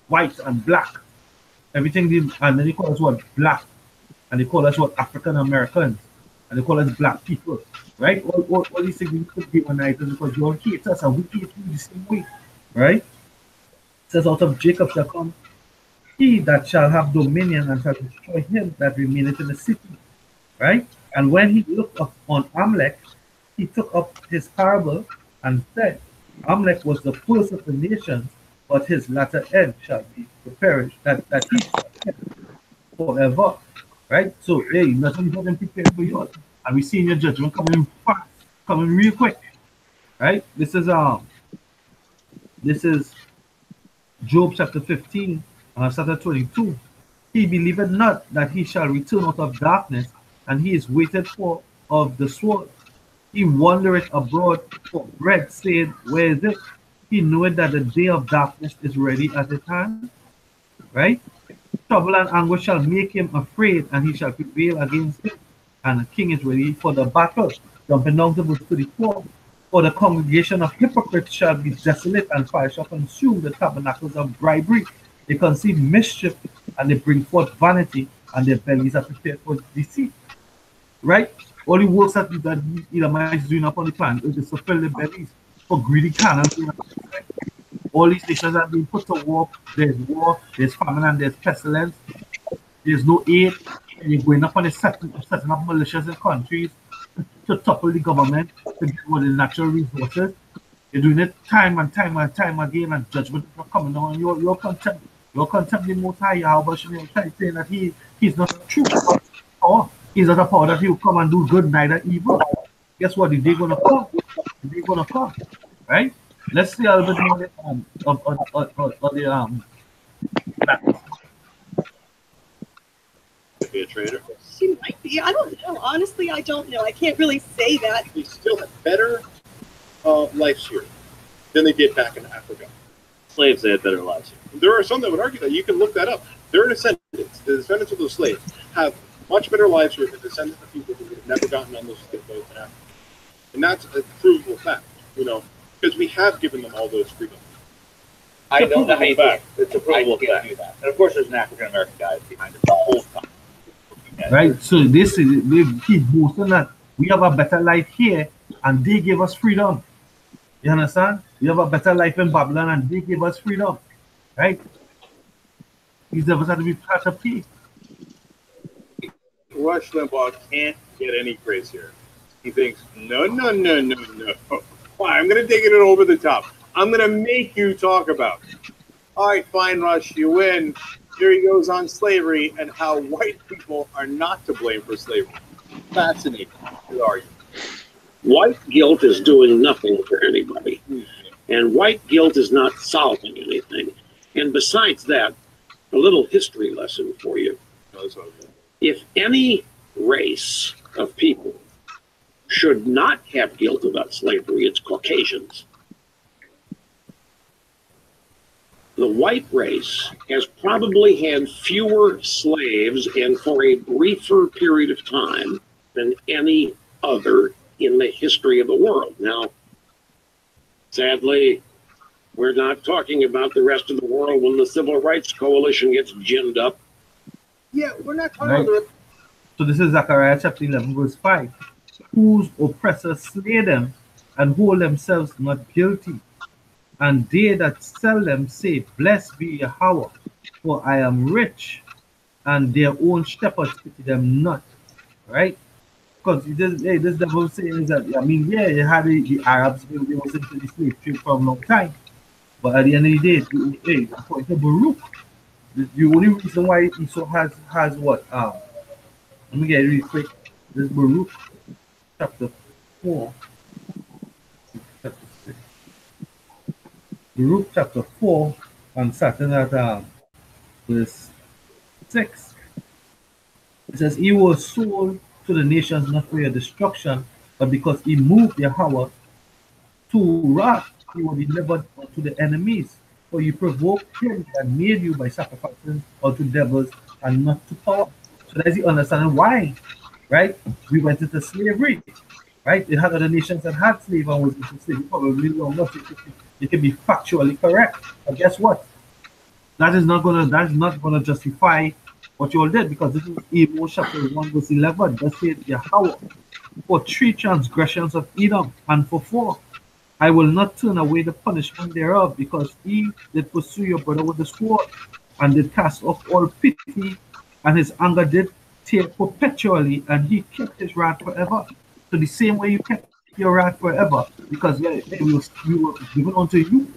White and black, everything, and then they call us what? Black, and they call us what? African Americans, and they call us black people, right? All these things we could be united because you all hate us and we hate you the same way, right? It says, out of Jacob shall come he that shall have dominion and shall destroy him that remaineth in the city, right? And when he looked up on Amalek, he took up his parable and said, Amalek was the first of the nations, but his latter end shall be to perish, that he shall perish forever, right? So, hey, nothing more than prepared for you, and we see your judgment coming fast, coming real quick, right? This is Job chapter 15, chapter 22. He believeth not that he shall return out of darkness, and he is waited for of the sword. He wandereth abroad for bread, saying, where is it? He knoweth that the day of darkness is ready at his hand. Right? Trouble and anguish shall make him afraid, and he shall prevail against him. And the king is ready for the battle. Jumping down to verse 34. For the congregation of hypocrites shall be desolate, and fire shall consume the tabernacles of bribery. They conceive mischief, and they bring forth vanity, and their bellies are prepared for deceit. Right? All the works that Edomites is doing upon the planet is to fill their bellies for greedy cannons. All these nations are being put to war. There's war, there's famine, and there's pestilence. There's no aid. And you're going up on setting up militias in countries to topple the government to get all the natural resources. You're doing it time and time again, and judgment is not coming down. You're contempt the Most High, Yahweh, saying that he's not true power. He's not a power that he will come and do good, neither evil. Guess what? The day gonna come. The day gonna come. Right? Let's see a little bit more of the Be a traitor. She might be. I don't know. Honestly, I don't know. I can't really say that. They still have better lives here than they did back in Africa. Slaves, they had better lives. There are some that would argue that. You can look that up. Their descendants, the descendants of those slaves, have much better lives here than descendants of people who would have never gotten on those boats in Africa. And that's a provable fact, you know, because we have given them all those freedoms. I don't know how you do it. It's a provable fact. Do that. And of course, there's an African American guy behind it the whole time. right. So this is they keep boasting that we have a better life here, and they give us freedom. You understand? We have a better life in Babylon, and they give us freedom, right? These devils have to be part of peace. Rush Limbaugh can't get any praise here. He thinks, no. Why? I'm going to take it over the top. I'm going to make you talk about it. All right, fine, Rush, you win. Here he goes on slavery and how white people are not to blame for slavery. Fascinating. Good argument. White guilt is doing nothing for anybody. And white guilt is not solving anything. And besides that, a little history lesson for you. If any race of people should not have guilt about slavery, it's Caucasians. The white race has probably had fewer slaves and for a briefer period of time than any other in the history of the world. Now, sadly, we're not talking about the rest of the world when the Civil Rights Coalition gets ginned up. Yeah, we're not talking Right. about So this is Zechariah chapter 11, verse 5. Whose oppressors slay them and hold themselves not guilty. And they that sell them say, Blessed be Yahweh, for I am rich, and their own shepherds pity them not. Right? Because this devil saying is that, I mean, yeah, you had the Arabs, they was into the slave trade for a long time. But at the end of the day, hey, according to Baruch, the only reason why Esau has what? Let me get it really quick. This is Baruch chapter 4. Chapter 6. Baruch chapter 4, and starting at verse 6. It says, He was sold to the nations not for your destruction, but because he moved Yahweh to wrath, he was delivered unto the enemies. For you provoked him and made you by sacrificing unto devils and not to power. So that's the understanding why, right? We went into slavery, right? It had other nations that had slavery and was into slavery probably longer. You can be factually correct, but guess what? That is not gonna justify what you all did, because this is Amos chapter 1 verse 11. That says Yahweh, for 3 transgressions of Edom, and for 4, I will not turn away the punishment thereof, because he did pursue your brother with the sword, and did cast off all pity, and his anger did tear perpetually, and he kept his wrath forever. So the same way you kept your wrath forever, because we were given unto you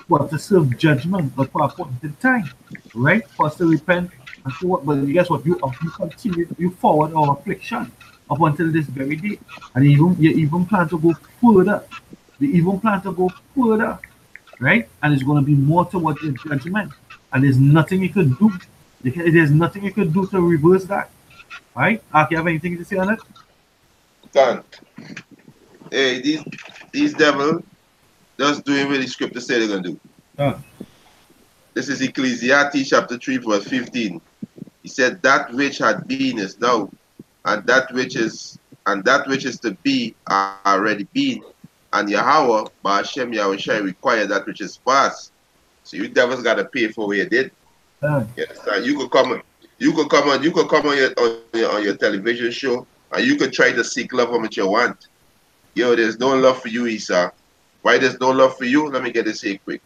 what to serve judgment, but for a appointed time, right? For us to repent and so what. But guess what? You continue, you forward our affliction up until this very day, and you even plan to go further. They even plan to go further, right? And it's going to be more towards the judgment, and there's nothing you could do. There's nothing you could do to reverse that, right? You have anything to say on it? Can't. Hey, these devils just doing what the scripture said they're gonna do. This is Ecclesiastes chapter 3, verse 15. He said, That which had been is now, and that which is to be are already been. And Yahweh, Ba'ashem Yahweh Shai, require that which is past. So you devils gotta pay for what you did. Yes, you could come on your television show, and you could try to seek love from what you want. Yo, there's no love for you, Esau. Why there's no love for you? Let me get this here quick.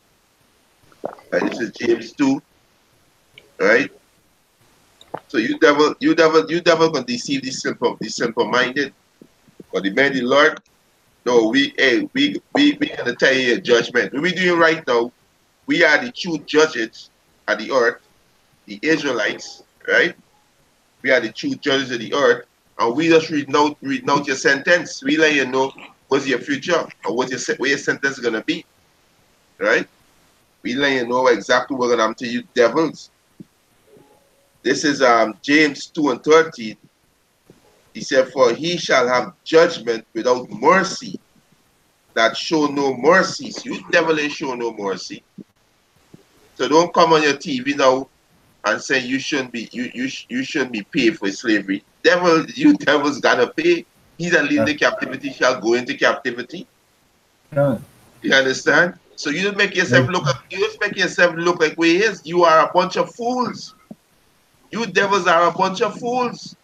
Right, this is James 2. Right? So you devil can deceive the simple minded. But the man, the Lord, no, we gonna tell you a judgment. What we doing right now, we are the true judges of the earth, the Israelites, right? We are the true judges of the earth, and we just reading out your sentence. We let you know what's your future or where your sentence is gonna be, right? We let you know exactly what's gonna happen to you, devils. This is James 2:13. He said, "For he shall have judgment without mercy, that show no mercy." So you devil ain't show no mercy. So don't come on your TV now and say you shouldn't be paid for slavery. You devils gotta pay. He that leads the captivity shall go into captivity. You understand? So you just make yourself look like where he is. You are a bunch of fools. You devils are a bunch of fools.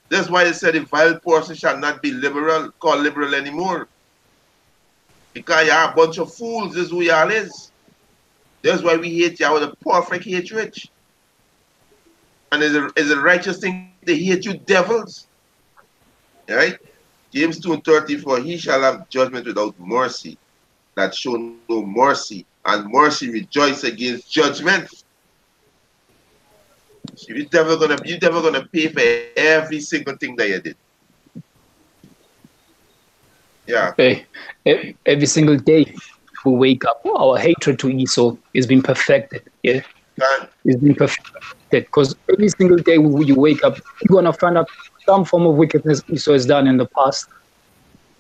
That's why it said the vile person shall not be called liberal anymore. Because you are a bunch of fools. This is who y'all is. That's why we hate y'all with a perfect hatred. And it's a righteous thing to hate you devils. Right? James 2:34, he shall have judgment without mercy, that show no mercy, and mercy rejoice against judgment. So you're never gonna pay for every single thing that you did. Yeah. Hey, every single day we wake up, our hatred to Esau is being perfected. Yeah, it's being perfected because every single day you wake up, you're gonna find out some form of wickedness Esau has done in the past,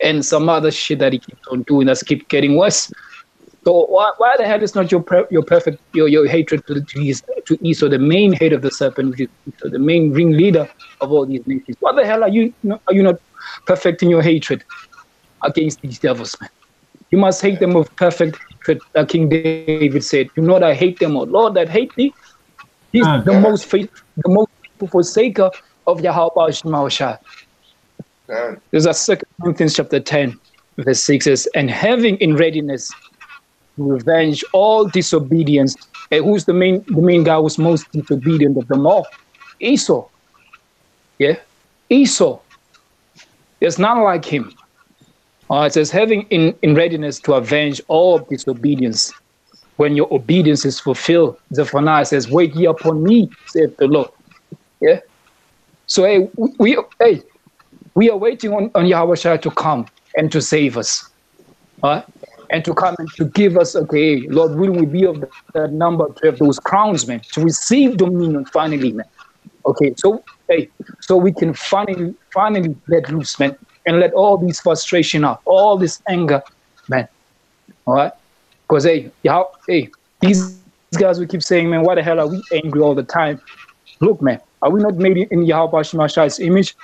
and some other shit that he keeps on doing that's keep getting worse. So why the hell is not your hatred to Esau, the main head of the serpent, which is Esau, the main ringleader of all these nations? Why the hell are you not perfecting your hatred against these devils, man? You must hate them with perfect hatred, like King David said. You know that I hate them, O Lord, that hate thee. He's the most faithful forsaker of Yahweh Shema Shah. There's a 2 Corinthians chapter 10, verse 6 says, and having in readiness to revenge all disobedience. And who's the main guy who's most disobedient of them all? Esau. Yeah? Esau. There's none like him. It says, having in readiness to avenge all disobedience when your obedience is fulfilled. Zephaniah says, wait ye upon me, saith the Lord. Yeah? So, hey, we are waiting on Yahweh Shai to come and to save us. And to come and to give us, okay, Lord, will we be of that number to have those crowns, man, to receive dominion finally, man. Okay, so, hey, so we can finally let loose, man, and let all these frustration out, all this anger, man. All right? Because, hey, these guys we keep saying, man, why the hell are we angry all the time? Look, man, are we not made in Yahweh Shema Shai's image?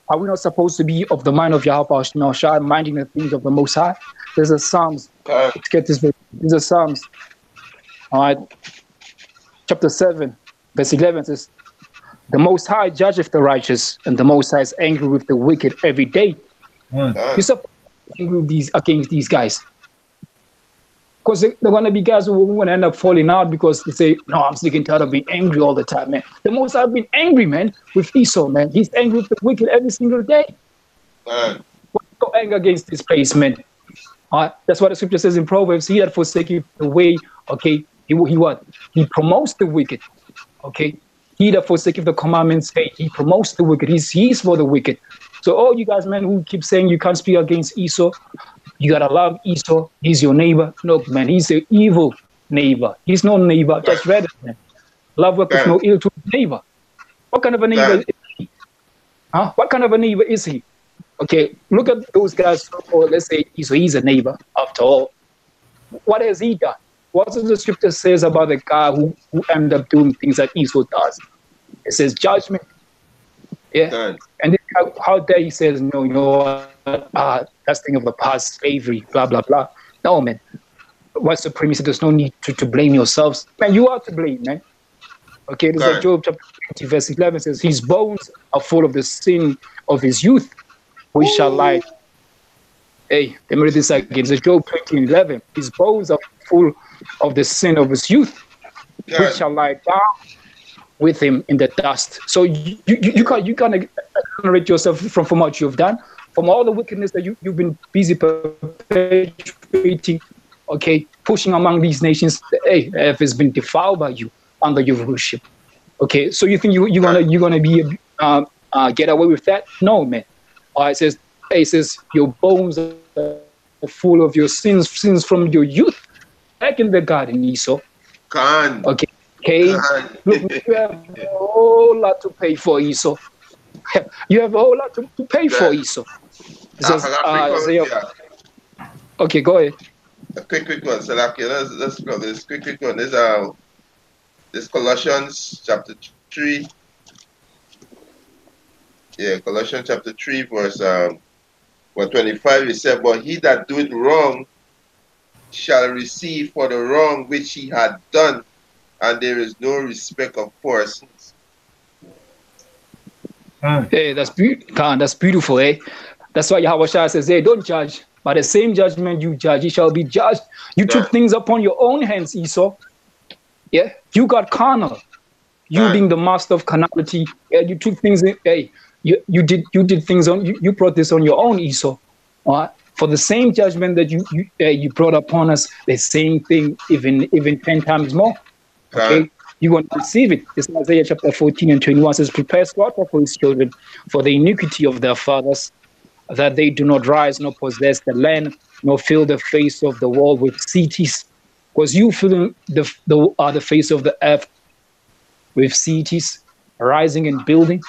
Are we not supposed to be of the mind of Yahweh Shema Shai, minding the things of the Most High? There's a Psalms. Let's get this. There's a Psalms. All right. Chapter 7, verse 11 says, the Most High judgeth the righteous, and the Most High is angry with the wicked every day. You're supposed to be angry against these guys. Because they're going to be guys who are going to end up falling out because they say, no, I'm sick and tired of being angry all the time, man. The Most High has been angry, man, with Esau, man. He's angry with the wicked every single day. What's your anger against this place, man? That's what the scripture says in Proverbs. He that forsaketh the way, okay, he what? He promotes the wicked, okay? He that forsaketh the commandments, hey, he promotes the wicked. He's for the wicked. So all you guys, man, who keep saying you can't speak against Esau, you gotta love Esau. He's your neighbor. Look, man, he's an evil neighbor. He's no neighbor. Just read it, man. Love worketh no ill to his neighbor. What kind of a neighbor is he? What kind of a neighbor is he? Okay, look at those guys, or let's say he's a neighbor after all. What has he done? What does the scripture says about the guy who ended up doing things that Esau does? It says judgment. Yeah. And how dare he says, no, you know, that's thing of the past, slavery, blah, blah, blah. No, man. White supremacy, there's no need to blame yourselves. Man, you are to blame, man. Okay, this is Job chapter 20, verse 11 says, his bones are full of the sin of his youth. We shall lie. Hey, let me read this again. It's Job 20:11. His bones are full of the sin of his youth. We shall lie down with him in the dust. So you can't exonerate yourself from what you've done, from all the wickedness that you've been busy perpetuating, okay, pushing among these nations. Hey, earth has been defiled by you under your rulership. Okay, so you think you're gonna be get away with that? No, man. It says your bones are full of your sins from your youth. Back in the garden, Esau. Okay. Look, you have a whole lot to pay for, Esau. You have a whole lot to pay for, Esau. It says, okay, go ahead. A quick one. So let's go. This quick one. This Colossians chapter 3. Yeah, Colossians chapter 3, verse 25. It said, "But he that doeth wrong shall receive for the wrong which he had done, and there is no respect of persons." Hey, that's beautiful, eh? That's why Yahweh Shah says, hey, don't judge. By the same judgment you judge, you shall be judged. You took things upon your own hands, Esau. Yeah, you got carnal. You being the master of carnality, yeah, you took things in, hey, you did things on you brought this on your own, Esau. All right? For the same judgment that you brought upon us, the same thing, even 10 times more. Okay, you want to receive it. It's Isaiah chapter 14 and 21 says, "Prepare slaughter for his children, for the iniquity of their fathers, that they do not rise nor possess the land, nor fill the face of the world with cities." Because you filling the face of the earth with cities, rising and building.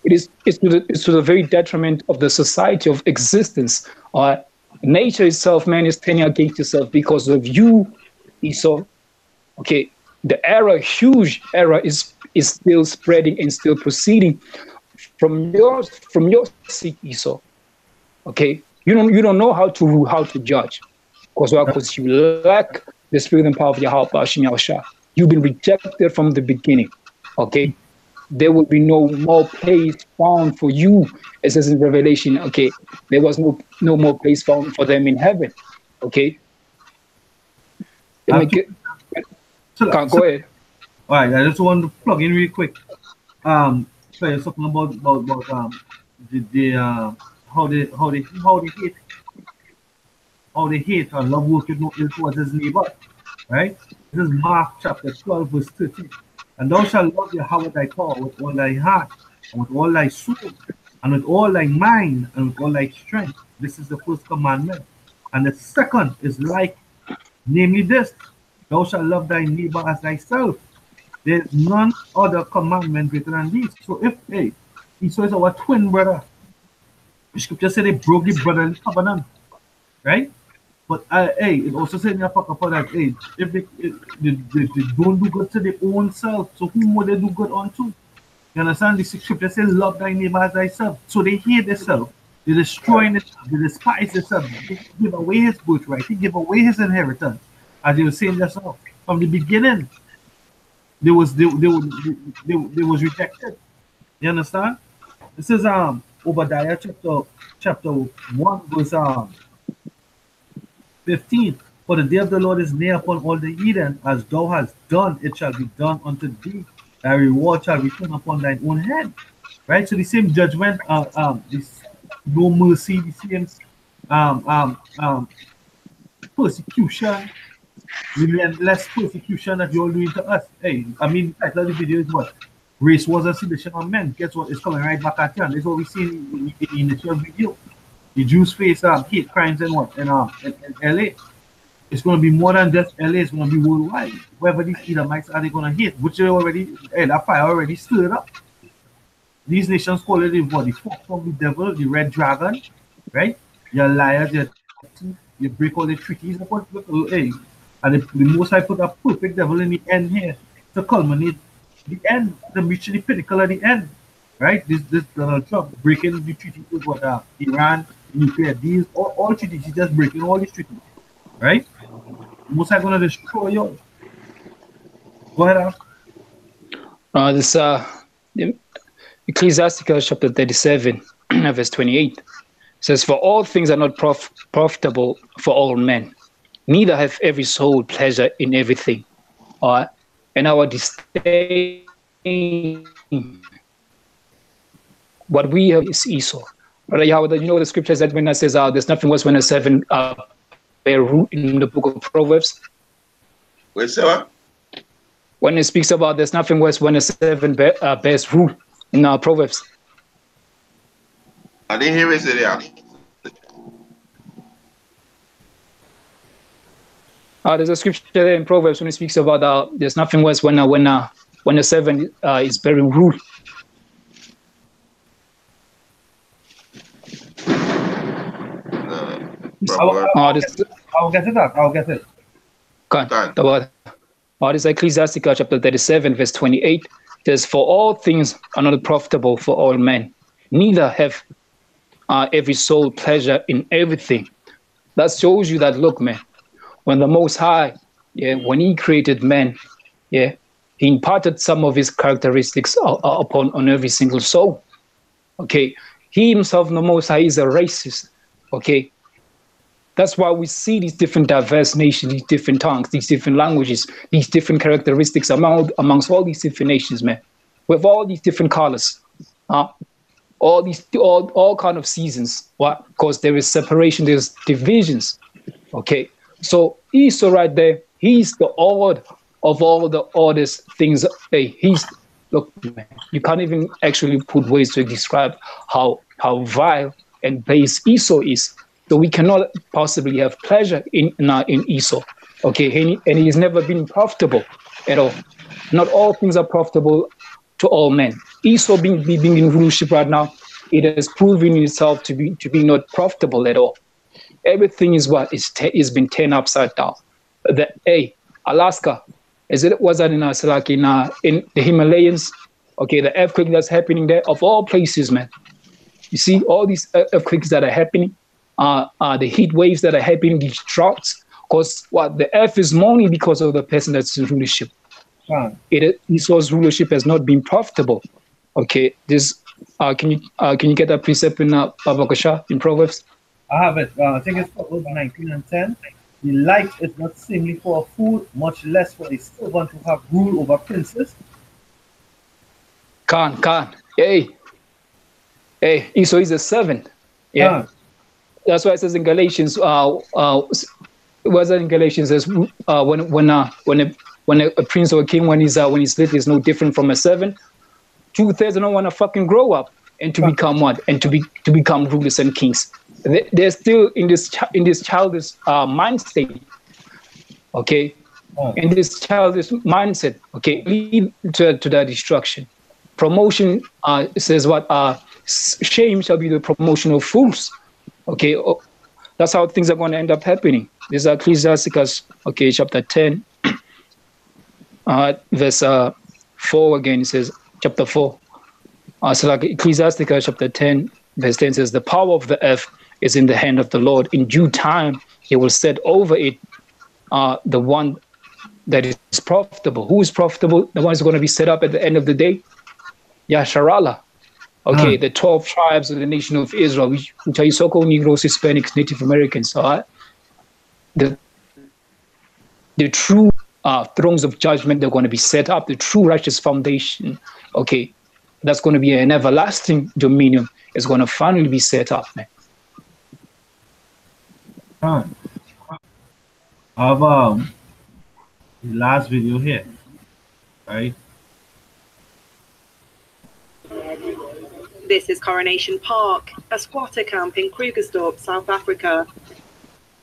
It's to the very detriment of the society of existence. Nature itself, man, is turning against itself because of you, Esau. Okay, the huge error is still spreading and still proceeding from your seat, Esau. Okay, you don't know how to judge, because you lack the spirit and power of Yahweh. You've been rejected from the beginning. Okay, there will be no more place found for you. It says in Revelation. Okay, there was no more place found for them in heaven. Okay, go ahead. All right, I just want to plug in real quick. So you're talking about how they hate and love working no ill towards his neighbor, right? This is Mark chapter 12, verse 13. "And thou shalt love Yahweh thy God with all thy heart, and with all thy soul, and with all thy mind, and with all thy strength." This is the first commandment. And the second is like, namely this: "Thou shalt love thy neighbor as thyself." There is none other commandment greater than these. So if Esau is our twin brother, the scripture said they broke the brotherly covenant, right? But it also said in the Apocrypha that if they don't do good to their own self, so whom would they do good unto? You understand? The scripture says, "Love thy neighbor as thyself." So they hate themselves. They destroy themselves. They despise themselves. They give away his birthright. They give away his inheritance. As you were saying just now, from the beginning, they was rejected. You understand? This is Obadiah chapter 1 verse 15. "For the day of the Lord is near upon all the heathen. As thou hast done, it shall be done unto thee. Thy reward shall return upon thine own head." Right? So the same judgment, this no mercy, the same persecution, relentless persecution that you're doing to us. I mean, I tell the video is what? Race, Wars and Sedition on men. Guess what? It's coming right back at you. And this is what we see in the initial video. The Jews face hate crimes and what? In LA. It's going to be more than just LA. It's going to be worldwide. Wherever these Edomites are, they going to hate, which they already, that fire already stirred up. These nations call it the fox of the devil, the red dragon, right? You're liars, you break all the treaties. And the Most High put a perfect devil in the end here to culminate the end, to reach the pinnacle at the end, right? This Donald Trump breaking the treaty with what Iran, nuclear deals, all treaties. He's just breaking all these treaties, right? Most High gonna destroy you. Go ahead, Al. This Ecclesiasticus chapter 37, verse 28 says, "For all things are not profitable for all men, neither have every soul pleasure in everything." And our disdain, what we have is Esau. But you know the scripture that when it says there's nothing worse when a servant bear root in the book of Proverbs. Wait, sir. when it speaks about there's nothing worse when a servant bears rule in our Proverbs. I didn't hear it say that. There's a scripture there in Proverbs when it speaks about there's nothing worse when a servant is bearing rule. I'll get it up. I'll get it. This Ecclesiastes chapter 37, verse 28. It says, "For all things are not profitable for all men, neither have every soul pleasure in everything." That shows you that, look, man, when the Most High, when He created man, He imparted some of His characteristics on every single soul. Okay, He Himself, the Most High, is a racist. Okay, that's why we see these different diverse nations, these different tongues, these different languages, these different characteristics amongst all these different nations, man. With all these different colors, all kind of seasons. Why? Because there is separation, there's divisions. Okay, so Esau right there, he's the odd of all the oddest things. Hey, look, man, you can't even actually put ways to describe how vile and base Esau is. So we cannot possibly have pleasure in Esau. Okay, and he's never been profitable at all. Not all things are profitable to all men. Esau being in rulership right now, it has proven itself to be not profitable at all. Everything is is been turned upside down. Alaska, was that in the Himalayas? Okay, the earthquake that's happening there, of all places, man. You see all these earthquakes that are happening, the heat waves that are happening, these droughts, because the earth is mourning because of the person that's in rulership. Esau's rulership has not been profitable. Okay, this can you get that precept in Babakasha in Proverbs? I have it. I think it's Proverbs 19 and 10. The light is not seemly for a fool, much less for a servant to have rule over princes. Khan. Hey, Esau is a servant. Yeah. That's why it says in Galatians, in Galatians says when a prince or a king, when he's lit, is no different from a servant. Two-thirds don't want to fucking grow up and to become what? And to become rulers and kings. They're still in this childish mind state. Okay, in this childish mindset. Okay, lead to that destruction. Promotion says what? Shame shall be the promotion of fools. Okay, that's how things are going to end up happening. This is Ecclesiastes, okay, chapter 10, verse 4 again. It says, chapter 4. So like Ecclesiastes chapter 10, verse 10 says, "The power of the earth is in the hand of the Lord. In due time, He will set over it the one that is profitable." Who is profitable? The one who's going to be set up at the end of the day? Yasharallah. Okay, the 12 tribes of the nation of Israel, which are your so-called Negroes, Hispanics, Native Americans. The true thrones of judgment, they're going to be set up, the true righteous foundation. Okay, that's going to be an everlasting dominion. It's going to finally be set up, man. I have the last video here, right? This is Coronation Park, a squatter camp in Krugersdorp, South Africa.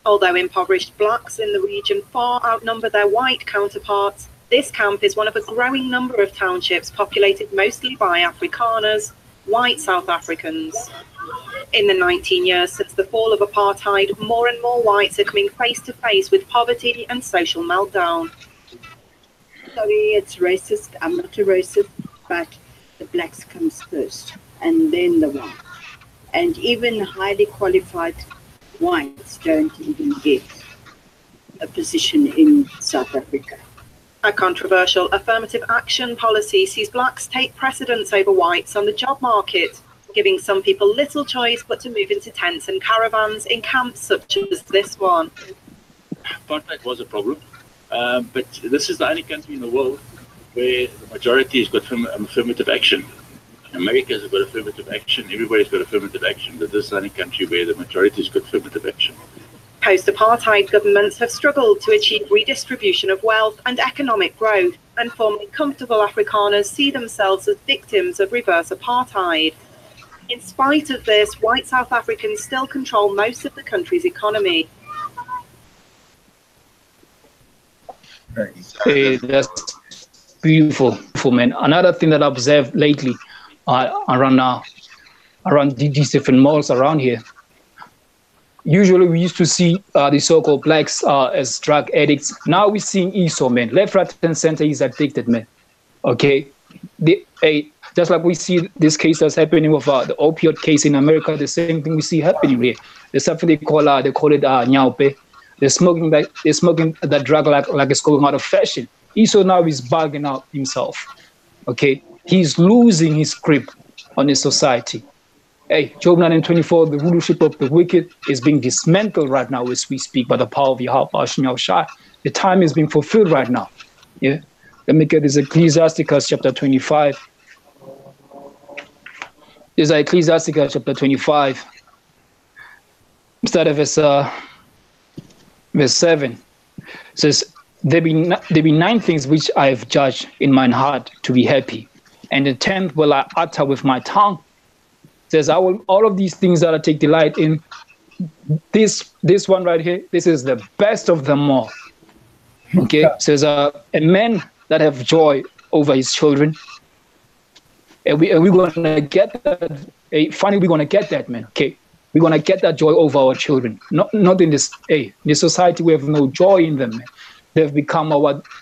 Although impoverished blacks in the region far outnumber their white counterparts, this camp is one of a growing number of townships populated mostly by Afrikaners, white South Africans. In the 19 years since the fall of apartheid, more and more whites are coming face to face with poverty and social meltdown. Sorry, it's racist. I'm not a racist, but the blacks comes first, and then the whites. And even highly qualified whites don't even get a position in South Africa. A controversial affirmative action policy sees blacks take precedence over whites on the job market, giving some people little choice but to move into tents and caravans in camps such as this one. Apartheid was a problem, but this is the only country in the world where the majority has got affirmative action. America's got affirmative action, everybody's got affirmative action, but this is the only country where the majority has got affirmative action. Post-apartheid governments have struggled to achieve redistribution of wealth and economic growth, and formerly comfortable Afrikaners see themselves as victims of reverse apartheid. In spite of this, white South Africans still control most of the country's economy. Hey, that's beautiful, man. Another thing that I've observed lately around these different malls around here, usually we used to see the so-called blacks as drug addicts. Now we're seeing Esau, man. Left, right, and center is addicted, man. Okay? Just like we see this case that's happening with the opioid case in America, the same thing we see happening here. There's something they call it nyaupe. They're smoking that drug like it's going out of fashion. Esau now is bugging out himself. Okay? He's losing his grip on his society. Hey, Job 9:24, the rulership of the wicked is being dismantled right now as we speak by the power of Yahweh. The time is being fulfilled right now. Yeah. Let me get this Ecclesiasticus chapter 25. This is Ecclesiasticus chapter 25. Start at verse 7. It says, there be 9 things which I have judged in mine heart to be happy, and the 10th will I utter with my tongue. It says, I will all of these things that I take delight in. This one right here, this is the best of them all. Okay, it says, a man that have joy over his children, and we're gonna get that. Finally, we're gonna get that, man. Okay, we're gonna get that joy over our children. Not in this. In this society, we have no joy in them, man. They've become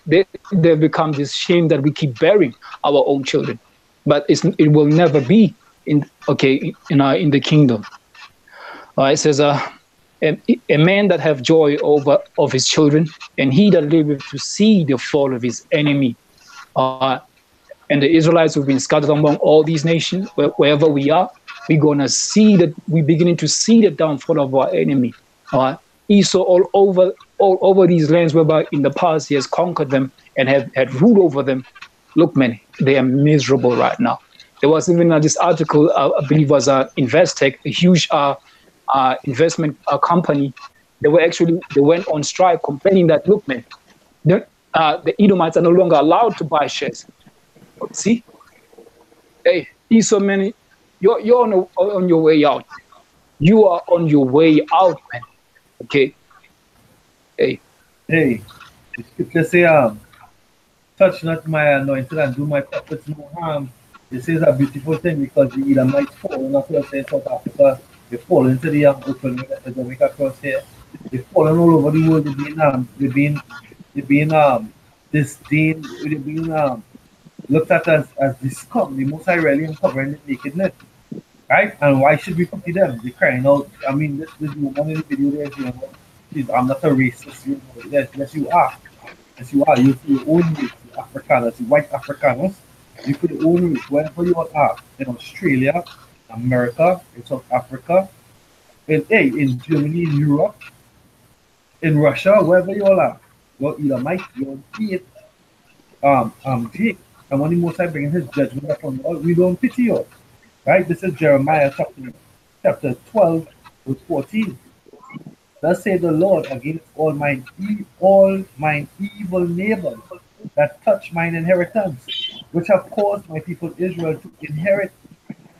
they've become this shame that we keep bearing our own children, but it will never be in the kingdom. It says, a man that have joy of his children, and he that liveth to see the fall of his enemy. And the Israelites who've been scattered among all these nations, wherever we are, we're gonna see that we're beginning to see the downfall of our enemy. Esau all over these lands, whereby in the past he has conquered them and had ruled over them. Look, man, they are miserable right now. There was even this article, I believe was Investec, a huge investment company. They went on strike complaining that, look, man, the Edomites are no longer allowed to buy shares. See? Hey, Esau, man, you're on your way out. You are on your way out, man. Okay? Hey. The scripture say, touch not my anointed and do my prophets no harm. This is a beautiful thing because the Edomites fallen, of course, in South Africa. They fall into the open the Jamaica cross here. They've fallen all over the world. They've been disdained. They've been looked at as this scum. The Most High really uncovering the nakedness, right? And why should we pity them? They're crying out. I mean, this woman in the video there, I'm not a racist. Yes, you are. Yes, you are. You own race, Afrikaners, white Afrikaners. You could own race wherever you are. In Australia, America, in South Africa, in Germany, in Europe, in Russia, wherever you all are. You're either Mike, you're Pete, Jake. And when the Most High bringing his judgment upon you, we don't pity you. Right? This is Jeremiah chapter 12, verse 14. Thus saith the Lord against all mine evil neighbors that touch mine inheritance, which have caused my people Israel to inherit.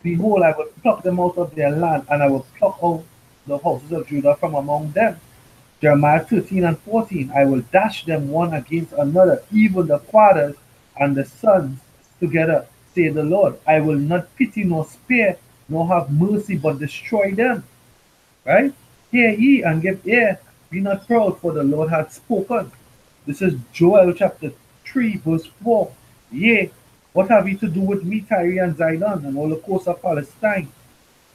Behold, I will pluck them out of their land, and I will pluck out the houses of Judah from among them. Jeremiah 13 and 14. I will dash them one against another, even the fathers and the sons together, say the Lord. I will not pity nor spare, nor have mercy, but destroy them. Right? Hear ye and give ear. Be not proud, for the Lord hath spoken. This is Joel chapter 3, verse 4. Yea, what have ye to do with me, Tyre and Zidon, and all the coast of Palestine?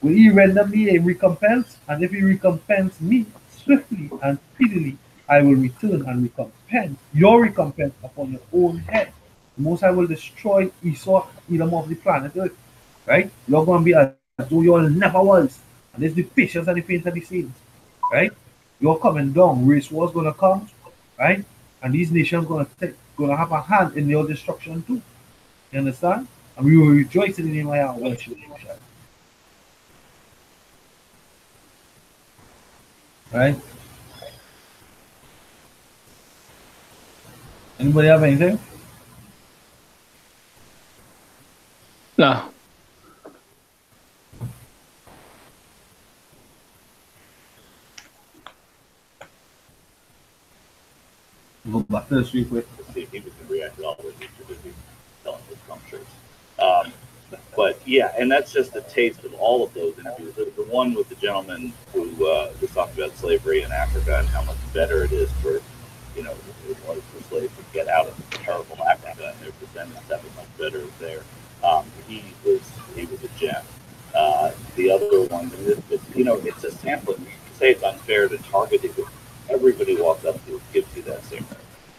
Will ye render me a recompense? And if ye recompense me swiftly and speedily, I will return and recompense your recompense upon your own head. The Most High will destroy Esau, Edom of the planet Earth. Right? You're going to be as though you all never was. And there's the patience and the pains of the saints. Right? You're coming down. Race war's going to come. Right? And these nations going to have a hand in your destruction too. You understand? And we will rejoice in the name of Yahweh. Right? Anybody have anything? No. Go back to the street quick. To see if he was going to react at all with each of his telling his punctures. But yeah, and that's just a taste of all of those interviews. The one with the gentleman who was talking about slavery in Africa and how much better it is for, you know, it was for slaves to get out of terrible Africa and their descendants have it much better there. He was a gem. The other one, you know, it's a sampling. You can say it's unfair to target it, but everybody walks up to it, gives you that same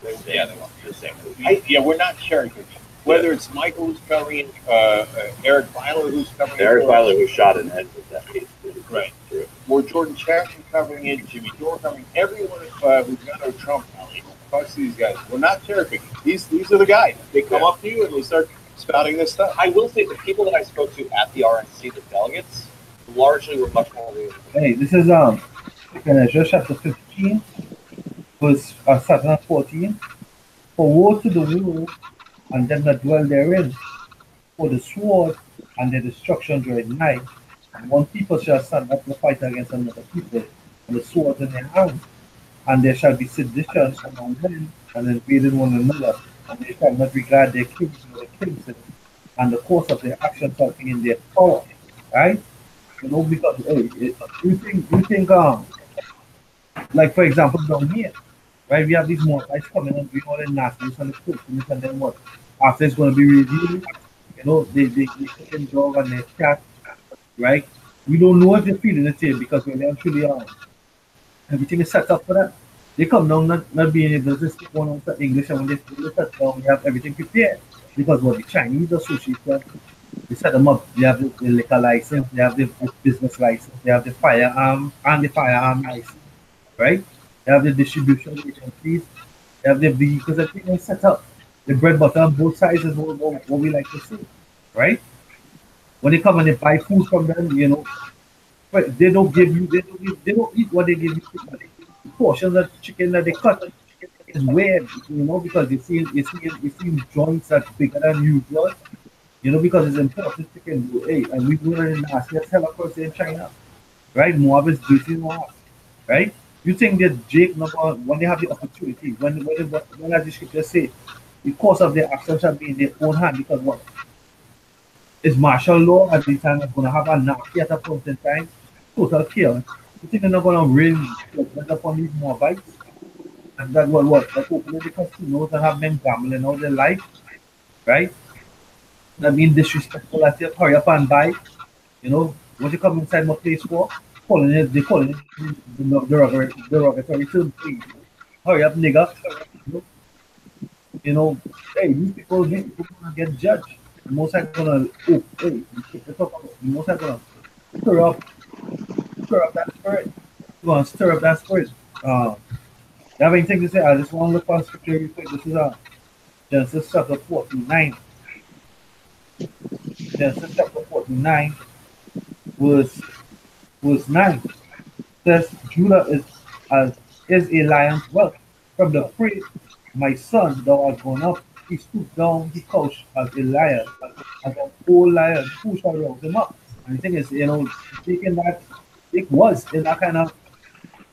rate. Yeah, they want the same rate. Yeah, we're not cherry picking. Whether it's Michael who's covering, Eric Filer who's covering Eric Filer who shot in the head with that case. Right. Or Jordan Chapman covering it, Jimmy Dore covering everyone who's got a Trump rally. Talk to these guys. We're not cherry picking. These are the guys. They come up to you and they start spouting this stuff. I will say the people that I spoke to at the RNC, the delegates, largely were much more reasonable. Hey, this is Ecclesiastes chapter 15, verse 7 and 14. For woe to the world and them that dwell therein, for the sword and their destruction draweth nigh. And one people shall stand up to fight against another people, and the sword in their hand. And there shall be sedition among men, and invading one another, and they shall not regard their kings nor their princes, and the course of their actions shall be in their power. Right? You know, because hey, you think like for example down here, right? We have these more guys coming and doing all the nastiness and the filthiness, and then what? After it's going to be reviewed, you know, they taking dog and their cat, right? We don't know if they're feeling the same because when they actually are, everything is set up for that. They come down not being able to speak one on English, and when they set down, we have everything prepared because what the Chinese association, they set them up. They have the liquor license, they have the business license, they have the firearm and the firearm license, right? They have the distribution agencies, they have the vehicles, everything is set up. The bread butter on both sides is what we like to see, right? When they come and they buy food from them, you know, but they don't eat what they give you. The portions of chicken that they cut is weird, you know, because you see joints that's bigger than usual, you know, because it's important chicken. Hey, and we do it in the nastiest hell, of course, in China, right? More of it's juicy more, right? You think that Jake when they have the opportunity, when as the scripture say, the course of their actions shall be in their own hand, because what? Is martial law at the time that's going to have anarchy at a point in time, total chaos. You think they're not going to rain upon these Moabites? And that that opening the casinos and have them gambling all their life, right? That means disrespectful at you, hurry up and buy. You know, what you come inside my place for? They calling it the derogatory term. Hurry up, nigga. You know, hey, these people gonna get judged. The most I'm gonna stir up that spirit. We're gonna stir up that spirit. You have anything to say? I just want to look on scripture real quick. This is Genesis chapter 49. Genesis chapter 49, verse 9. Says Judah is a lion's whelp. From the prey, my son, thou art gone up. He stooped down, he couched as a lion, as an old lion, who shall rouse him up? And the thing is, you know, taking that, it was in that kind of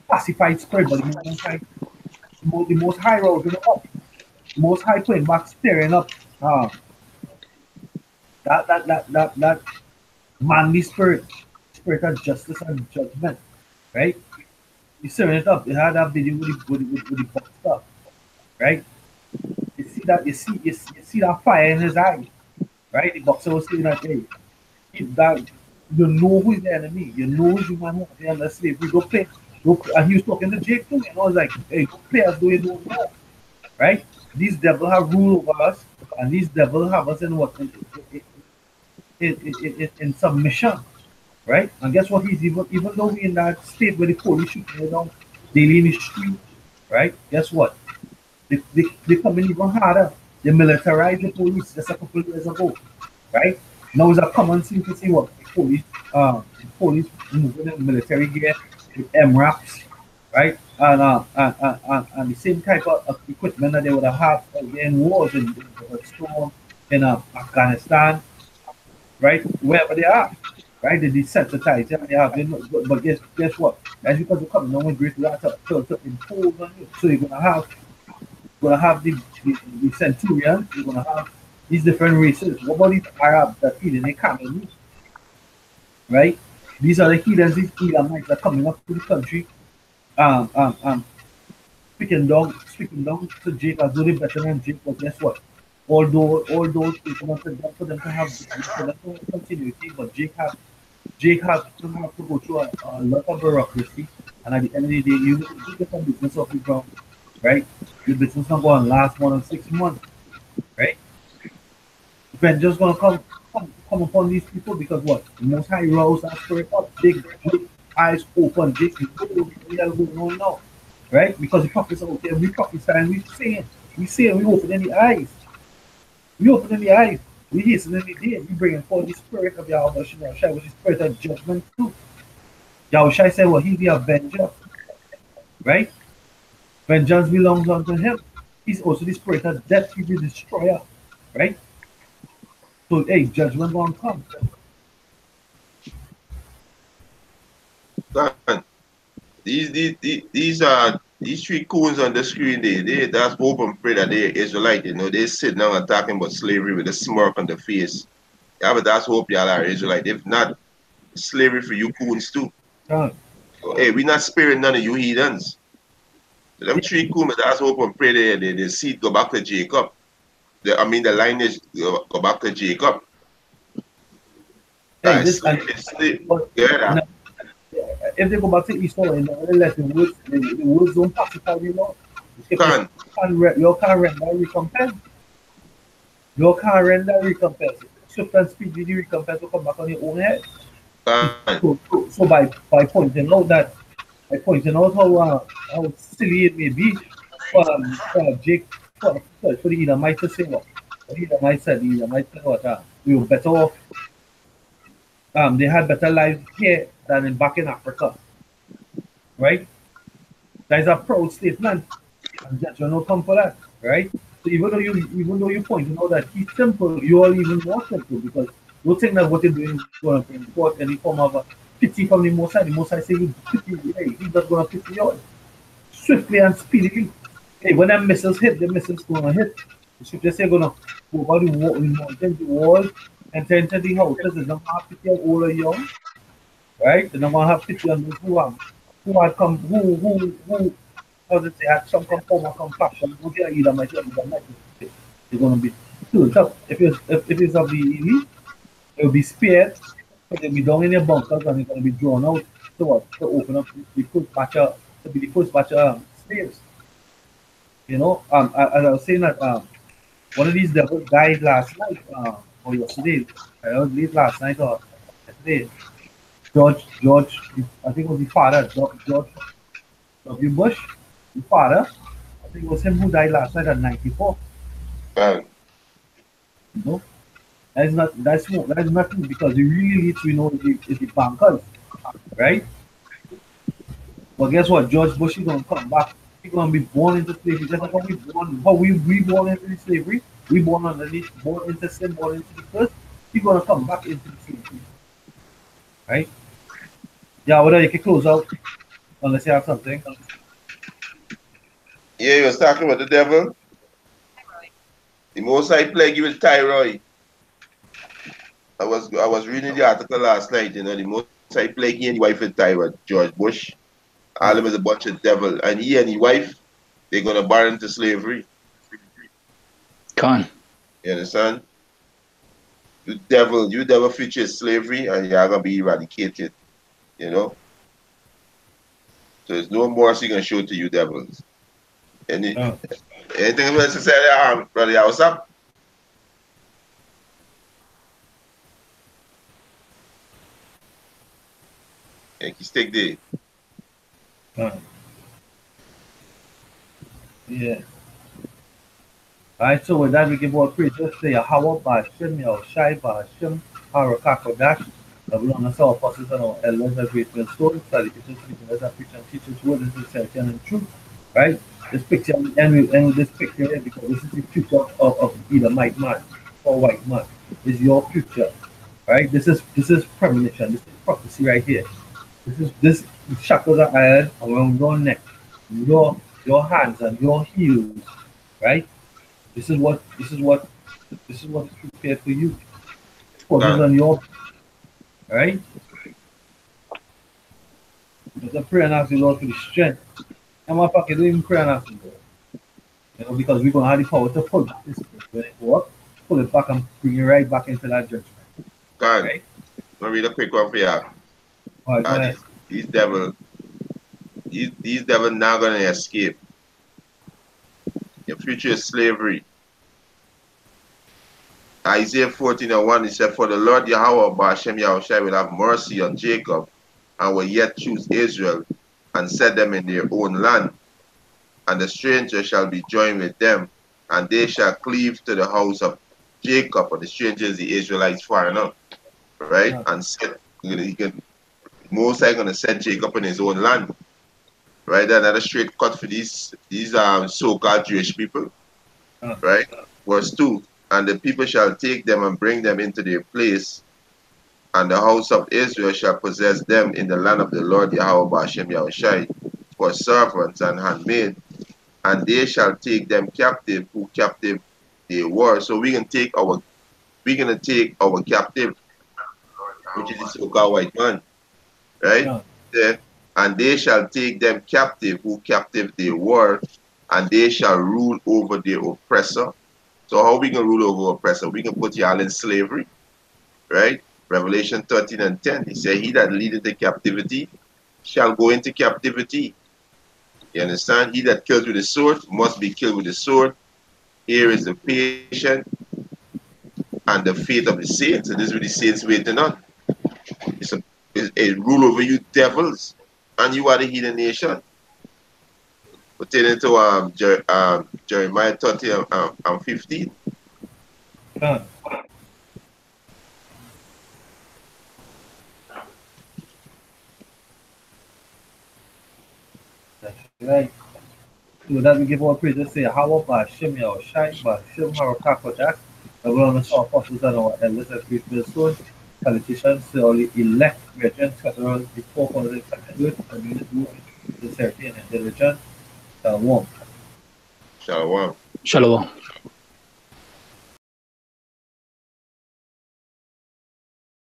pacified spirit, but the most high rousing up, the most high playing back, stirring up that manly spirit of justice and judgment, right? He's stirring it up. It had that video with the box stuff, right? You see that fire in his eye, right? The boxer was saying that, hey, you know who's the enemy, you know who's the man who is under slavery. Go play. And he was talking to Jake too, and I was like, hey, go play as though you don't know, right? These devils have rule over us, and these devils have us in what? In submission, right? And guess what? He's even though we're in that state where the police shooting down daily in the street, right? Guess what? They come in even harder. They militarize the police just a couple of years ago, right? Now it's a common thing to see what the police moving in military gear with MRAPs, right? and the same type of equipment that they would have had in wars in Storm in Afghanistan, right? Wherever they are, right? They desensitize them. They have, but guess what? That's because they're coming on with great data to impose on you. So you're gonna have the centurions. You're gonna have these different races. What about these Arabs that feed in the camels, right? These are the heathens, these Elamites that are coming up to the country, um, um, um, speaking down to Jake as though they're better than Jake. But guess what? Although it's not for them to have continuity, but Jake has to go through a lot of bureaucracy, and at the end of the day, you get some business off the ground, right? Your business not going to last more than 6 months, right? Vengeance gonna come upon these people because what? The Most High rose that spirit up, big eyes open, big going on now, right? Because the prophets are out there, we prophesy and we saying, we open in the eyes, we hasten in the day, we bring forth the spirit of Yahweh Shai, which is spirit of judgment too. Yahweh Shai said, well, he the avenger, right? Vengeance belongs unto him. He's also the spirit of death, he's the destroyer, right? So, hey, judgment gonna come. These three coons on the screen. That's hope and pray that they're Israelite. You know, they sit down and talking about slavery with a smirk on their face. Yeah, but that's hope y'all are Israelite. If not, slavery for you coons too. So, hey, we not sparing none of you heathens. So them three coons, that's hope and pray the seed go back to Jacob. The lineage go back to Jacob. Hey, if they go back to Esau and let the woods don't pacify you, know. You can't render recompense. You can't render recompense. Swift and speedy, the recompense will come back on your own head. So by pointing out how silly it may be for Jake, for the Edomite to say what? The Edomite said what? We were better off. They had better lives here than back in Africa, right? That is a proud statement, and judgment will come for that, right? So even though you point out that he's simple, you are even more simple because you think that what you're doing is going to bring forth any form of pity from the Most High. The Most High say you pity, hey, he's not going to pity you swiftly and speedily. Hey, when them missiles hit, the missiles going to hit. The scripture say going to go over the wall, enter into the houses. They're not going to have pity on all of young, right? They're not going to have pity on those who had come, who how to say, had some form of compassion. Who they either might they're going to be too tough. If it's of the elite, they'll be spared, but they'll be down in their bunkers and they're going to be drawn out to open up the first batch of slaves. You know, as I was saying that one of these devils died last night, or yesterday. I was late last night or yesterday. George, I think it was the father, George W. Bush, the father. I think it was him who died last night at 94. You know, that's nothing because the real elites we know is the bankers, right? But guess what? George Bush is gonna come back. He's gonna be born into slavery. Just like how we born into slavery, we born into sin, born into the curse. He's gonna come back into the slavery, right? Yeah, whether you can close out unless you have something. Yeah, you was talking about the devil. The Most High plague you with thyroid. I was reading the article last night. You know, the Most High plague he and his wife with thyroid. George Bush, all of them is a bunch of devil, and he and his wife they're gonna burn into slavery. You understand? You devil future slavery, and you're gonna be eradicated. You know. So there's no mercy gonna show to you devils. Anything else to say there, brother? What's up? Yankee stick there. Yeah. Alright, so with that we give all praise. Let's say Yahweh Ba'Shem, Yahushai Ba'Shem, Harakakodash, belong us our apostles and our elders as great millstones, salutations to the that preach and teach his word in sincerity and in truth. Right? This picture, and we end with this picture here because this is the future of either white man or white man. This is your future. Right? This is premonition, this is prophecy right here. This shackles are iron around your neck, your hands and your heels. Right? This is what is prepared for you. Focus on your right. But I pray and ask the Lord for the strength. And my pocket don't even pray and ask the Lord. You know, because we're gonna have the power to pull back this thing. When it go up, pull it back and bring it right back into that judgment. God, right? Let me read a quick one for you. Right, these devils not gonna escape. Your future is slavery. Isaiah 14:1, he said, "For the Lord Yahweh Ba'ashem Yahushai will have mercy on Jacob and will yet choose Israel and set them in their own land. And the stranger shall be joined with them, and they shall cleave to the house of Jacob." And the stranger is the Israelites far enough, right? Yeah. And set, most are going to set Jacob in his own land, right? Another straight cut for these so-called Jewish people, right? Verse 2. "And the people shall take them and bring them into their place, and the house of Israel shall possess them in the land of the Lord Yahweh Ba'ashem Yahushai for servants and handmaid, and they shall take them captive who captive they were." So we're gonna take our captive, which is the so-called white man, right? Yeah. "And they shall take them captive who captive they were, and they shall rule over their oppressor." So how we can rule over oppressor? We can put y'all in slavery, right? Revelation 13:10. He said, "He that leadeth the captivity shall go into captivity." You understand? "He that kills with the sword must be killed with the sword. Here is the patience and the faith of the saints." And this is what the saints waiting on. It's a rule over you devils, and you are the heathen nation. Pertaining to Jeremiah 30:15. That's right. So that we give all praise. Let's say, "How about Shem Yahushai, Ba'ashem Harakakodak, the one of our apostles and our elders as great millstones, salutations to all the elect brethren scattered around the four corners of the earth, and we do sincerity and intelligence. Shalom. Shalom. Shalom.